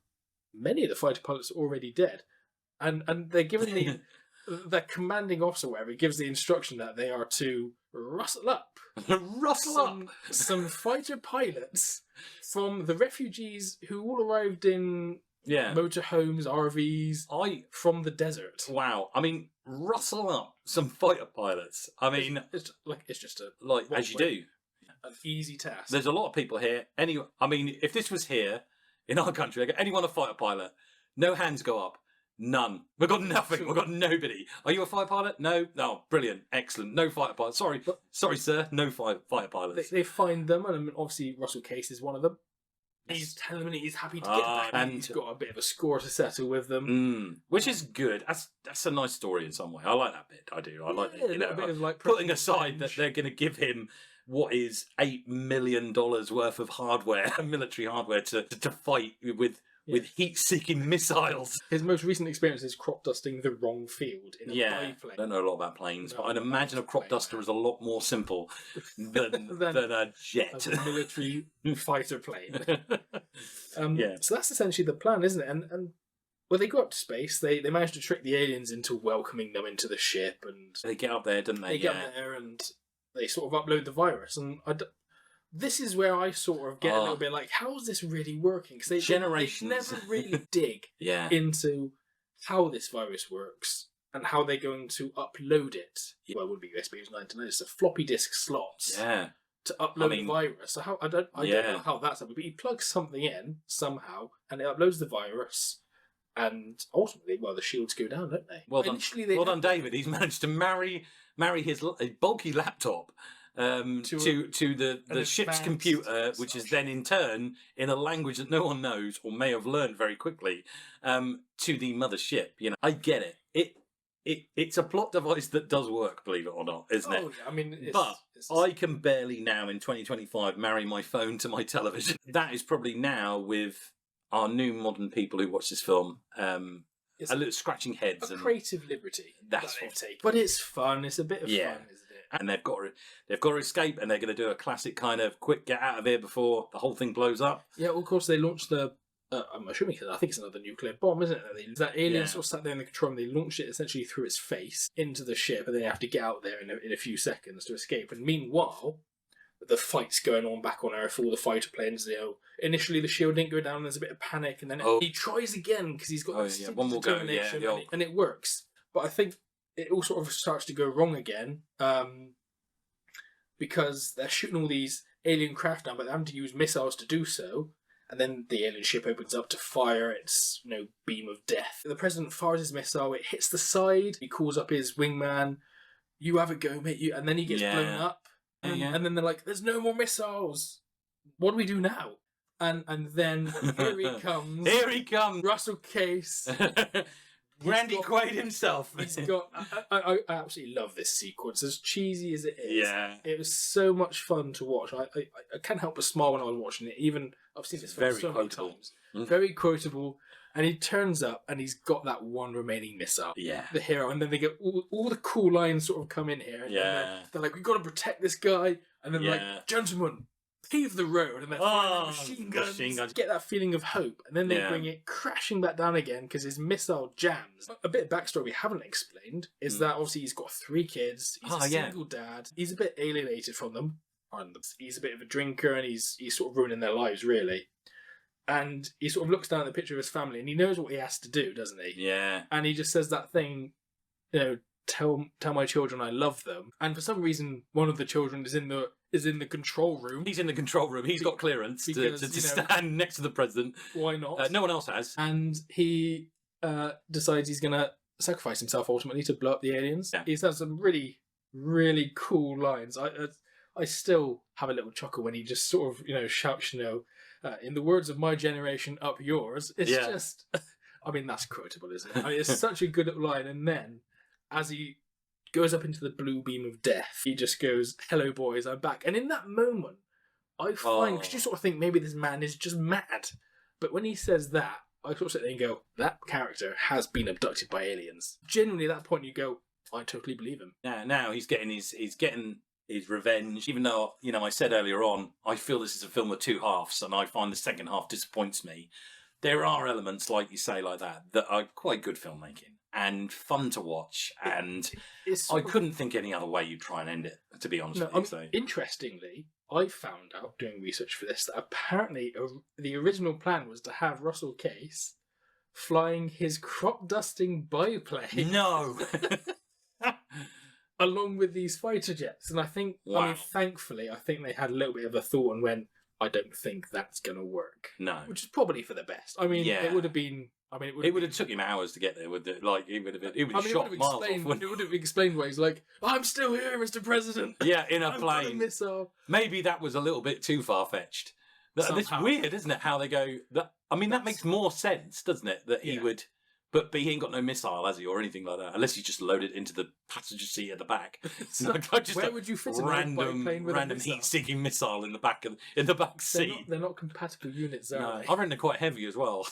many of the fighter pilots are already dead. And they're given the commanding officer, whatever, gives the instruction that they are to rustle up. Some fighter pilots from the refugees who all arrived in motorhomes, RVs, from the desert.
Wow. I mean, rustle up some fighter pilots. I mean,
it's just a
as you do.
An easy task.
There's a lot of people here. I mean, if this was here in our country, anyone a fighter pilot, no hands go up. None. We've got nothing. We've got nobody. Are you a fighter pilot? No. No. Brilliant. Excellent. No fighter pilot. Sorry, sir. No fighter pilots.
They find them, and obviously Russell Case is one of them. He's telling them he's happy to get back, and he's got a bit of a score to settle with them,
which is good. That's a nice story in some way. I like that bit. I do. I like
that. A bit of like
putting aside that they're going to give him what is $8 million worth of hardware, military hardware, to fight with heat-seeking missiles.
His most recent experience is crop dusting the wrong field in a biplane.
I don't know a lot about planes, but I'd imagine a crop duster is a lot more simple than a jet.
A military fighter plane. So that's essentially the plan, isn't it? And they go up to space. They manage to trick the aliens into welcoming them into the ship, and
they get up there, don't they?
They get up there and they sort of upload the virus, and this is where I sort of get a little bit like, how is this really working? Because they never really dig into how this virus works and how they're going to upload it. Well, it would be USB 99, it's a floppy disk slots to upload the virus. So I don't know how that's happening, but you plug something in somehow and it uploads the virus. And ultimately, the shields go down, don't they?
Well done, David. He's managed to marry his bulky laptop to the ship's computer, which is then in turn, in a language that no one knows or may have learned very quickly, to the mothership. I get it. It's a plot device that does work, believe it or not, isn't it?
Yeah. I mean,
I can barely now in 2025 marry my phone to my television. That is probably now with our new modern people who watch this film, a little scratching heads.
A creative liberty.
That's
what they take. But it's fun. It's a bit of fun, isn't it?
And they've got to escape, and they're going to do a classic kind of quick get out of here before the whole thing blows up.
Yeah, well, of course they launched the. I'm assuming I think it's another nuclear bomb, isn't it? That alien sort of sat there in the control room. They launched it essentially through its face into the ship, and they have to get out there in a few seconds to escape. And meanwhile, the fight's going on back on Earth, all the fighter planes, initially the shield didn't go down, there's a bit of panic, and then he tries again because he's got
one more go,
and it works. But I think it all sort of starts to go wrong again, because they're shooting all these alien craft down, but they're having to use missiles to do so. And then the alien ship opens up to fire its, beam of death. The president fires his missile, it hits the side, he calls up his wingman, "You have a go, mate," and then he gets blown up. And then they're like, "There's no more missiles. What do we do now?" And then here he comes.
Here he comes.
Russell Case.
Randy Quaid himself.
He's got. I absolutely love this sequence, as cheesy as it is.
Yeah,
it was so much fun to watch. I can't help but smile when I was watching it. Even I've seen this film so many times. Very quotable. And he turns up and he's got that one remaining missile.
Yeah,
the hero. And then they get all the cool lines sort of come in here. And they're like, "We've got to protect this guy." And then they're like, "Gentlemen, pave the road," and they're firing machine guns. Get that feeling of hope, and then they bring it crashing back down again because his missile jams. A bit of backstory we haven't explained is that obviously he's got 3 kids. He's a single dad. He's a bit alienated from them. He's a bit of a drinker, and he's sort of ruining their lives, really. And he sort of looks down at the picture of his family, and he knows what he has to do, doesn't he?
Yeah.
And he just says that thing, tell my children I love them. And for some reason, one of the children is in the control room.
He's in the control room. He's got clearance to stand next to the president.
Why not?
No one else has.
And he decides he's going to sacrifice himself ultimately to blow up the aliens.
Yeah.
He says some really, really cool lines. I still have a little chuckle when he just sort of, shouts, in the words of my generation, up yours. It's just, I mean, that's quotable, isn't it? It's such a good little line. And then, as he goes up into the blue beam of death, he just goes, "Hello, boys, I'm back." And in that moment, I find, because you sort of think maybe this man is just mad. But when he says that, I sort of sit there and go, that character has been abducted by aliens. Genuinely, at that point, you go, I totally believe him.
Now he's getting his revenge. Even though, I said earlier on, I feel this is a film of 2 halves, and I find the second half disappoints me. There are elements, like you say, like that are quite good filmmaking and fun to watch. And I couldn't think any other way you'd try and end it, to be honest with you. So.
Interestingly, I found out doing research for this that apparently the original plan was to have Russell Case flying his crop dusting biplane.
No.
Along with these fighter jets. And I think, thankfully, I think they had a little bit of a thought and went, I don't think that's going to work.
No.
Which is probably for the best. I mean, it would have been... it would have
took him hours to get there, would it? Like, he would have shot miles off.
It would have explained why he's like, "I'm still here, Mr. President."
Yeah, in a
I've
plane.
got a missile.
Maybe that was a little bit too far-fetched. It's weird, isn't it, how they go... that makes more sense, doesn't it? That he would... But he ain't got no missile, has he, or anything like that? Unless he just loaded into the passenger seat at the back.
So just where would you fit a
random heat-seeking missile in the back seat?
They're not compatible units, are they?
I reckon they're quite heavy as well.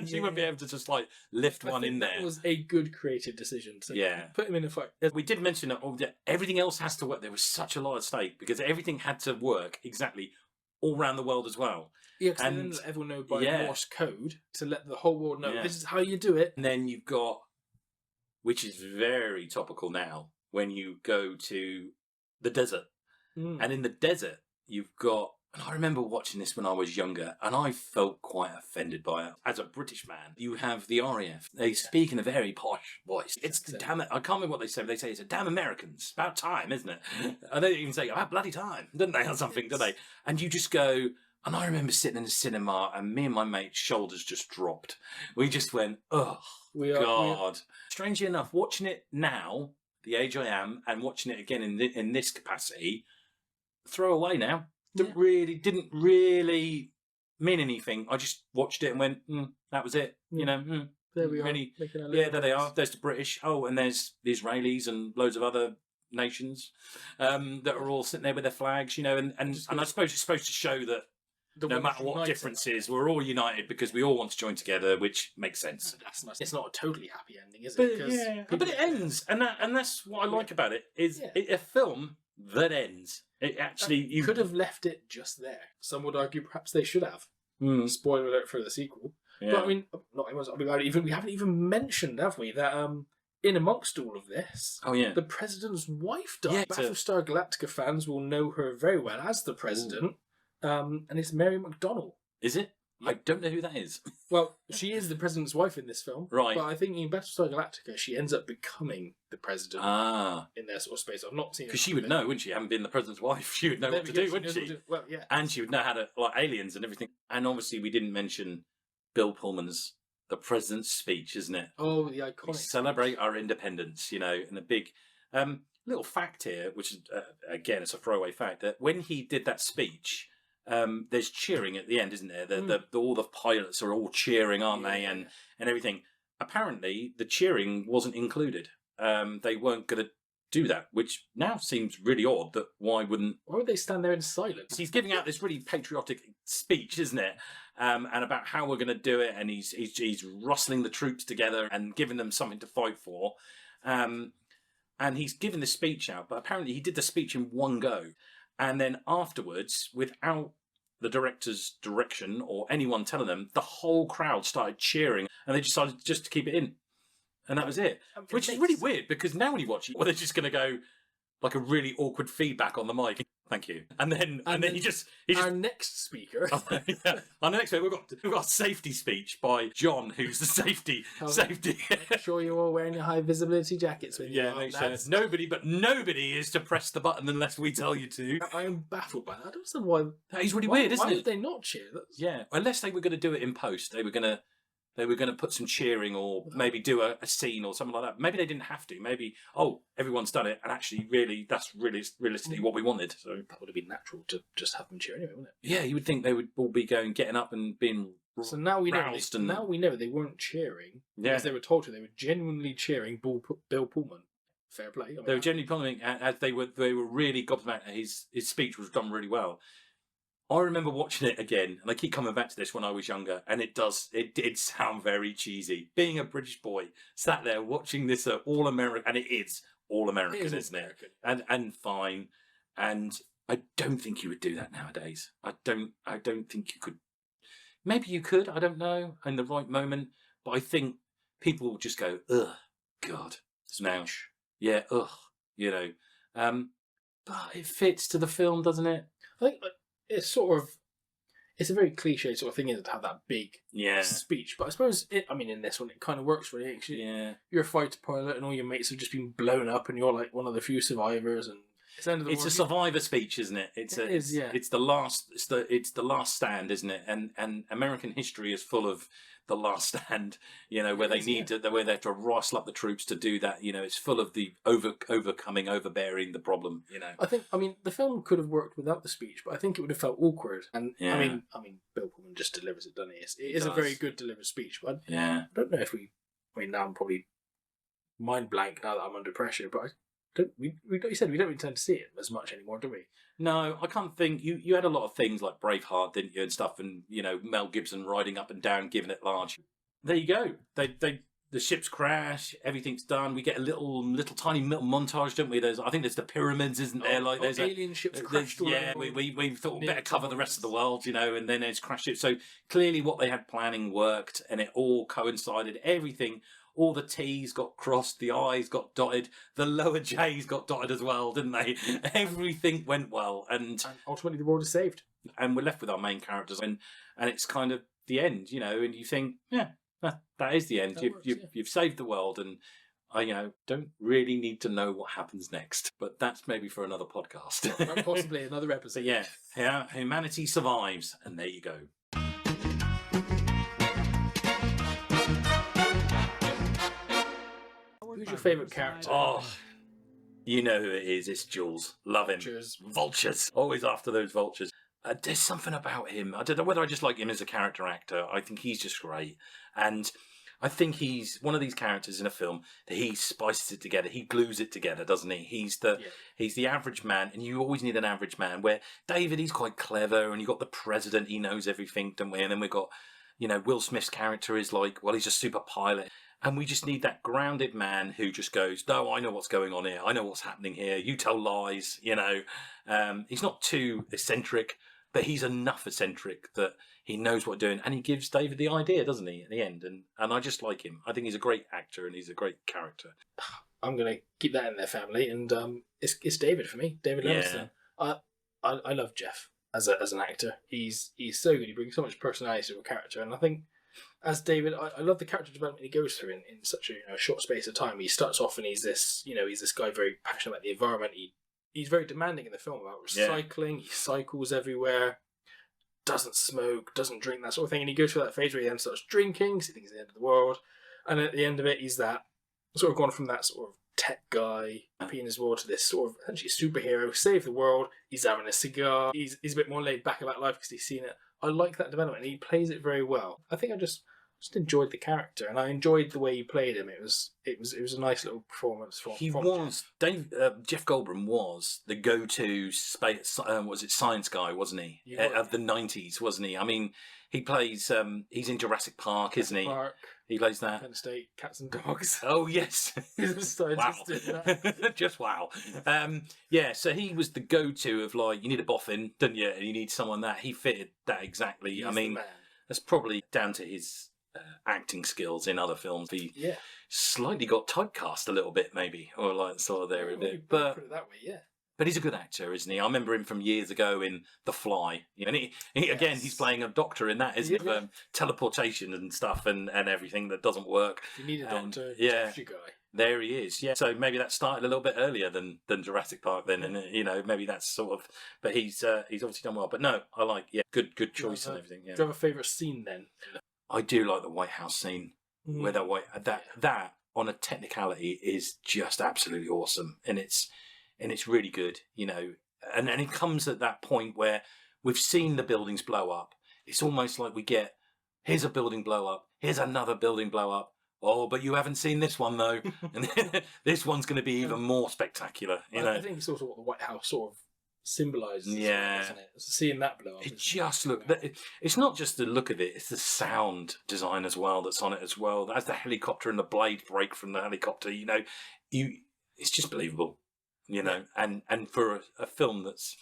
You won't be able to just lift one in there.
That was a good creative decision. So put him in a fight.
We did mention that everything else has to work. There was such a lot at stake because everything had to work exactly all around the world as well.
Yeah, because then let everyone know by Morse code to let the whole world know this is how you do it.
And then you've got, which is very topical now, when you go to the desert. And in the desert, you've got, and I remember watching this when I was younger, and I felt quite offended by it. As a British man, you have the RAF. They speak in a very posh voice. It's the damn it. I can't remember what they say, but they say it's a damn Americans. About time, isn't it? And they even say, about bloody time, didn't they, or something, did they? And you just go... And I remember sitting in the cinema and me and my mate's shoulders just dropped. We just went, oh, God. Strangely enough, watching it now, the age I am, and watching it again in this capacity, throw away now. Didn't really mean anything. I just watched it and went, that was it.
There we are.
There they are. There's the British. Oh, and there's the Israelis and loads of other nations that are all sitting there with their flags, and I suppose it's supposed to show that no matter what differences, we're all united because we all want to join together, which makes sense.
That's nice. It's not a totally happy ending, is it?
But it ends, and that's what I like about it. Is a film that ends. It actually
you could have left it just there. Some would argue perhaps they should have. Spoiler alert for the sequel.
Yeah.
But I mean, we haven't even mentioned, have we, that in amongst all of this,
Oh yeah.
the president's wife died.
Yeah,
Battlestar Galactica fans will know her very well as the president, and it's Mary McDonnell.
Is it? I don't know who that is.
Well, she is the president's wife in this film,
Right.
But I think in Battlestar Galactica, she ends up becoming the president in their sort of space. I've not seen
because she would know, wouldn't she? Having been the president's wife, she would know what to do, wouldn't she?
Well, yeah.
And she would know how to, like, aliens and everything. And obviously, we didn't mention Bill Pullman's The President's Speech, isn't it?
Oh, the iconic.
We celebrate our independence, and a big little fact here, which is, again, it's a throwaway fact, that when he did that speech, there's cheering at the end, isn't there? All the pilots are all cheering, aren't they? And everything. Apparently, the cheering wasn't included. They weren't going to do that, which now seems really odd. Why
would they stand there in silence?
He's giving out this really patriotic speech, isn't it? And about how we're going to do it, and he's rustling the troops together and giving them something to fight for. And he's given the speech out, but apparently he did the speech in one go. And then afterwards, without the director's direction or anyone telling them, the whole crowd started cheering, and they decided just to keep it in. And that was it. Which is really weird, because now when you watch it, they're just going to go like a really awkward feedback on the mic. Thank you. And then he just
our next speaker.
Yeah. Our next speaker, we've got a safety speech by John, who's the safety.
Make sure you're all wearing your high visibility jackets when you
makes sense. Nobody is to press the button unless we tell you to.
I am baffled by that. I don't understand why.
That is really weird, isn't it?
Why would they not cheer?
Yeah, unless they were going to do it in post. They were going to put some cheering or maybe do a scene or something like that. Maybe they didn't have to. Maybe, everyone's done it, and actually, that's really realistically what we wanted. So
that would have been natural to just have them cheer anyway, wouldn't it?
Yeah, you would think they would all be getting up and being
so now we know.
roused.
Now we know they weren't cheering.
Yeah.
As they were told to. They were genuinely cheering Bill Pullman. Fair play.
They were genuinely pulling, as they were really gobsmacked. His speech was done really well. I remember watching it again, and I keep coming back to this when I was younger, and it did sound very cheesy. Being a British boy, sat there watching this all American, and it is all American, isn't it? And fine. And I don't think you would do that nowadays. I don't think you could. Maybe you could, I don't know, in the right moment, but I think people will just go, ugh, God, now. Yeah, ugh, but it fits to the film, doesn't it?
I think it's a very cliche sort of thing, isn't it, to have that big speech. But I suppose in this one, it kind of works for you.
Yeah.
You're a fighter pilot, and all your mates have just been blown up, and you're like one of the few survivors, and
it's a survivor speech, isn't it? It's the last stand, isn't it? And American history is full of the last stand, where they have to rustle up the troops to do that. It's full of the overbearing the problem.
I think the film could have worked without the speech, but I think it would have felt awkward. And Bill Pullman just delivers it, doesn't he? It is a very good delivered speech, but I don't know if now I'm probably mind blank now that I'm under pressure, but you said we don't intend to see it as much anymore, do we?
No, I can't think. You had a lot of things like Braveheart, didn't you, and stuff, and Mel Gibson riding up and down, giving it large. There you go. The ships crash, everything's done. We get a little tiny montage, don't we? I think there's the pyramids, isn't there? Like there's
alien ships crashed.
Yeah, we thought we'd better cover the rest of the world, and then there's crash ships. So clearly, what they had planning worked, and it all coincided. Everything. All the T's got crossed, the I's got dotted, the lower J's got dotted as well, didn't they? Everything went well, and
ultimately the world is saved.
And we're left with our main characters, and it's kind of the end, and you think, yeah, that is the end. You've saved the world, and I don't really need to know what happens next, but that's maybe for another podcast,
possibly another episode.
But yeah, humanity survives, and there you go.
Who's your favourite character?
Oh, you know who it is. It's Jules. Love him. Vultures. Always after those vultures. There's something about him. I don't know whether I just like him as a character actor. I think he's just great. And I think he's one of these characters in a film that he spices it together. He glues it together, doesn't he? He's the average man, and you always need an average man. Where David, he's quite clever, and you got the president, he knows everything, don't we? And then we've got, Will Smith's character is like, well, he's a super pilot. And we just need that grounded man who just goes, no, I know what's going on here. I know what's happening here. You tell lies, He's not too eccentric, but he's enough eccentric that he knows what doing, and he gives David the idea, doesn't he, at the end? And I just like him. I think he's a great actor and he's a great character.
I'm going to keep that in their family, and it's David for me, David Levinson. I love Jeff as an actor. He's so good. He brings so much personality to a character, and I think as David, I love the character development he goes through in such a short space of time. He starts off and he's this guy very passionate about the environment. He's very demanding in the film about recycling. He cycles everywhere, doesn't smoke, doesn't drink, that sort of thing. And he goes through that phase where he then starts drinking, because he thinks it's the end of the world. And at the end of it, he's that sort of gone from that sort of tech guy, happy in his world, to this sort of essentially superhero, save the world. He's having a cigar. He's a bit more laid back about life because he's seen it. I like that development. He plays it very well. I think I just enjoyed the character, and I enjoyed the way he played him. It was a nice little performance from
Jeff Goldblum was the go-to science guy, wasn't he? Of the 90s, wasn't he? I mean, he plays he's in Jurassic Park, isn't he?
Park,
he plays that.
Penn State, Cats and Dogs.
Oh yes.
Wow.
Just wow. Yeah, so he was the go-to of, like, you need a boffin, don't you? And you need someone that he fitted that exactly.
He's
I mean, that's probably down to his acting skills in other films. He slightly got typecast a little bit, maybe, or like sort of there a bit. But
put it that way, yeah.
But he's a good actor, isn't he? I remember him from years ago in The Fly. And again, he's playing a doctor in that, isn't he? Teleportation and stuff and everything that doesn't work.
You need a doctor.
Yeah. There he is. Yeah. So maybe that started a little bit earlier than Jurassic Park then, and maybe that's sort of. But he's obviously done well. But no, I like good choice and everything. Yeah.
Do you have a favourite scene then?
I do like the White House scene where that on a technicality is just absolutely awesome, and it's really good, and it comes at that point where we've seen the buildings blow up. It's almost like we get, here's a building blow up, here's another building blow up. Oh, but you haven't seen this one though, and this one's going to be even more spectacular.
I think it's also what the White House sort of symbolises, isn't it? Seeing that blow up.
It just it's not just the look of it; it's the sound design as well that's on it as well. As the helicopter and the blades break from the helicopter, it's just believable. And for a film that's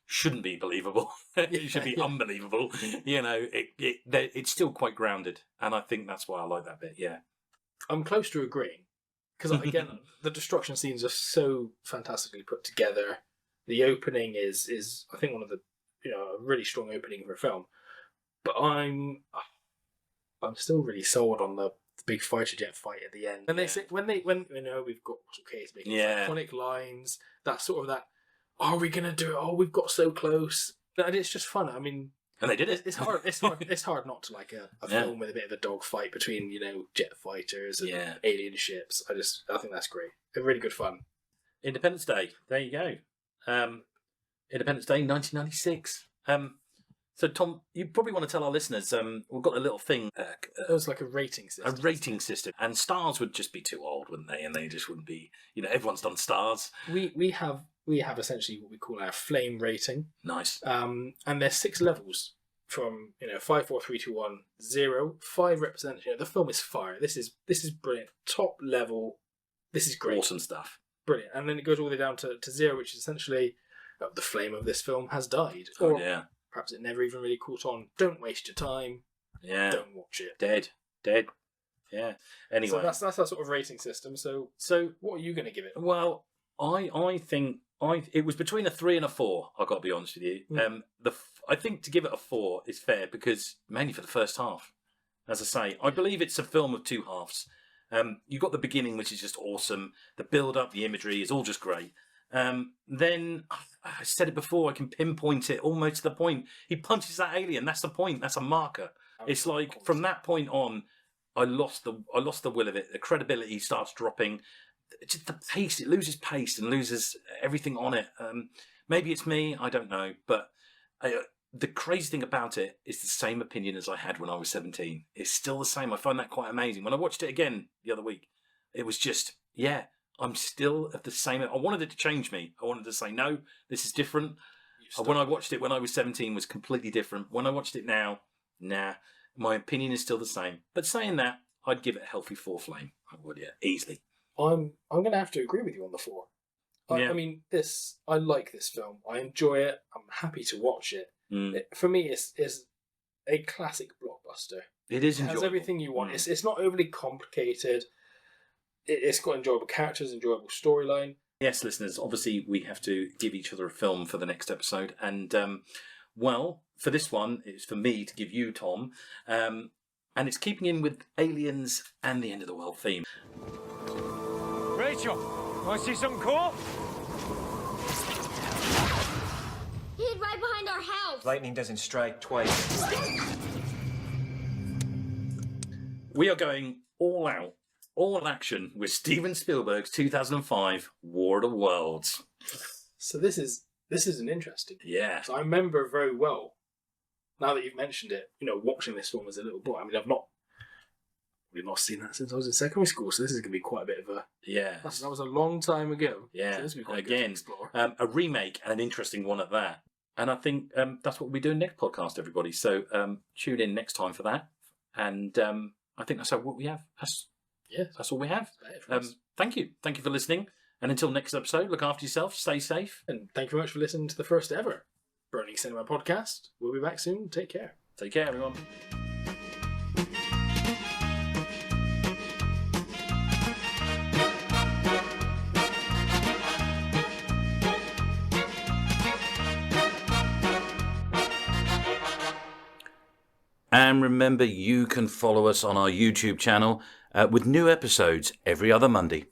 shouldn't be believable, it should be unbelievable. It's still quite grounded, and I think that's why I like that bit. Yeah,
I'm close to agreeing, because again, the destruction scenes are so fantastically put together. The opening is I think one of the a really strong opening for a film, but I'm still really sold on the big fighter jet fight at the end. And they say when we've got Russell Case making iconic lines, that sort of that, are we gonna do it? Oh, we've got so close. And it's just fun. I mean,
and they did it.
It's hard. It's hard not to like a film with a bit of a dog fight between jet fighters and alien ships. I think that's great. They're really good fun.
Independence Day. There you go. Independence Day, 1996. So, Tom, you probably want to tell our listeners, we've got a little thing.
It was like a rating system.
A rating system. And stars would just be too old, wouldn't they? And they just wouldn't be, everyone's done stars.
We have essentially what we call our flame rating.
Nice.
And there's 6 levels from, 5, 4, 3, 2, 1, 0. 5 represents, the film is fire. This is brilliant. Top level. This is great.
Awesome stuff.
Brilliant. And then it goes all the way down to 0, which is essentially the flame of this film has died.
Or
perhaps it never even really caught on. Don't waste your time.
Yeah.
Don't watch it.
Dead. Yeah. Anyway.
So that's our sort of rating system. So what are you going to give it?
Well, I think it was between a 3 and a 4. I've got to be honest with you. I think to give it a 4 is fair because mainly for the first half. As I say, I believe it's a film of 2 halves. You've got the beginning, which is just awesome. The build-up, the imagery is all just great. Then, I said it before, I can pinpoint it almost to the point. He punches that alien. That's the point. That's a marker. It's like, from that point on, I lost the will of it. The credibility starts dropping. Just the pace, it loses pace and loses everything on it. Maybe it's me, I don't know. But the crazy thing about it is the same opinion as I had when I was 17. It's still the same. I find that quite amazing. When I watched it again the other week, it was just, I'm still at the same. I wanted it to change me. I wanted to say, no, this is different. When I watched it when I was 17 was completely different. When I watched it now, nah, my opinion is still the same. But saying that, I'd give it a healthy 4 flame. I would, easily.
I'm going to have to agree with you on the 4. I mean, I like this film. I enjoy it. I'm happy to watch it. For me, it's a classic blockbuster.
It is
It has
enjoyable.
everything you want. It's not overly complicated. It's got enjoyable characters, enjoyable storyline.
Yes, listeners, obviously we have to give each other a film for the next episode. And, well, for this one, it's for me to give you, Tom. And it's keeping in with Aliens and the End of the World theme.
Rachel, want to see something cool?
He hid right behind our house.
Lightning doesn't strike twice.
We are going all out, all action with Steven Spielberg's 2005 War of the Worlds.
So this is an interesting.
Yeah.
So I remember very well. Now that you've mentioned it, watching this film as a little boy. I mean, I've not seen that since I was in secondary school. So this is going to be quite a bit of a.
Yeah.
That was a long time ago.
Yeah.
So this will be quite good
Again,
to explore.
a remake and an interesting one at that. And I think that's what we'll be doing next podcast, everybody. So tune in next time for that. And I think that's what we have. That's all we have. Thank you. Thank you for listening. And until next episode, look after yourself, stay safe.
And thank you very much for listening to the first ever Burning Cinema podcast. We'll be back soon. Take care.
Take care, everyone. And remember, you can follow us on our YouTube channel with new episodes every other Monday.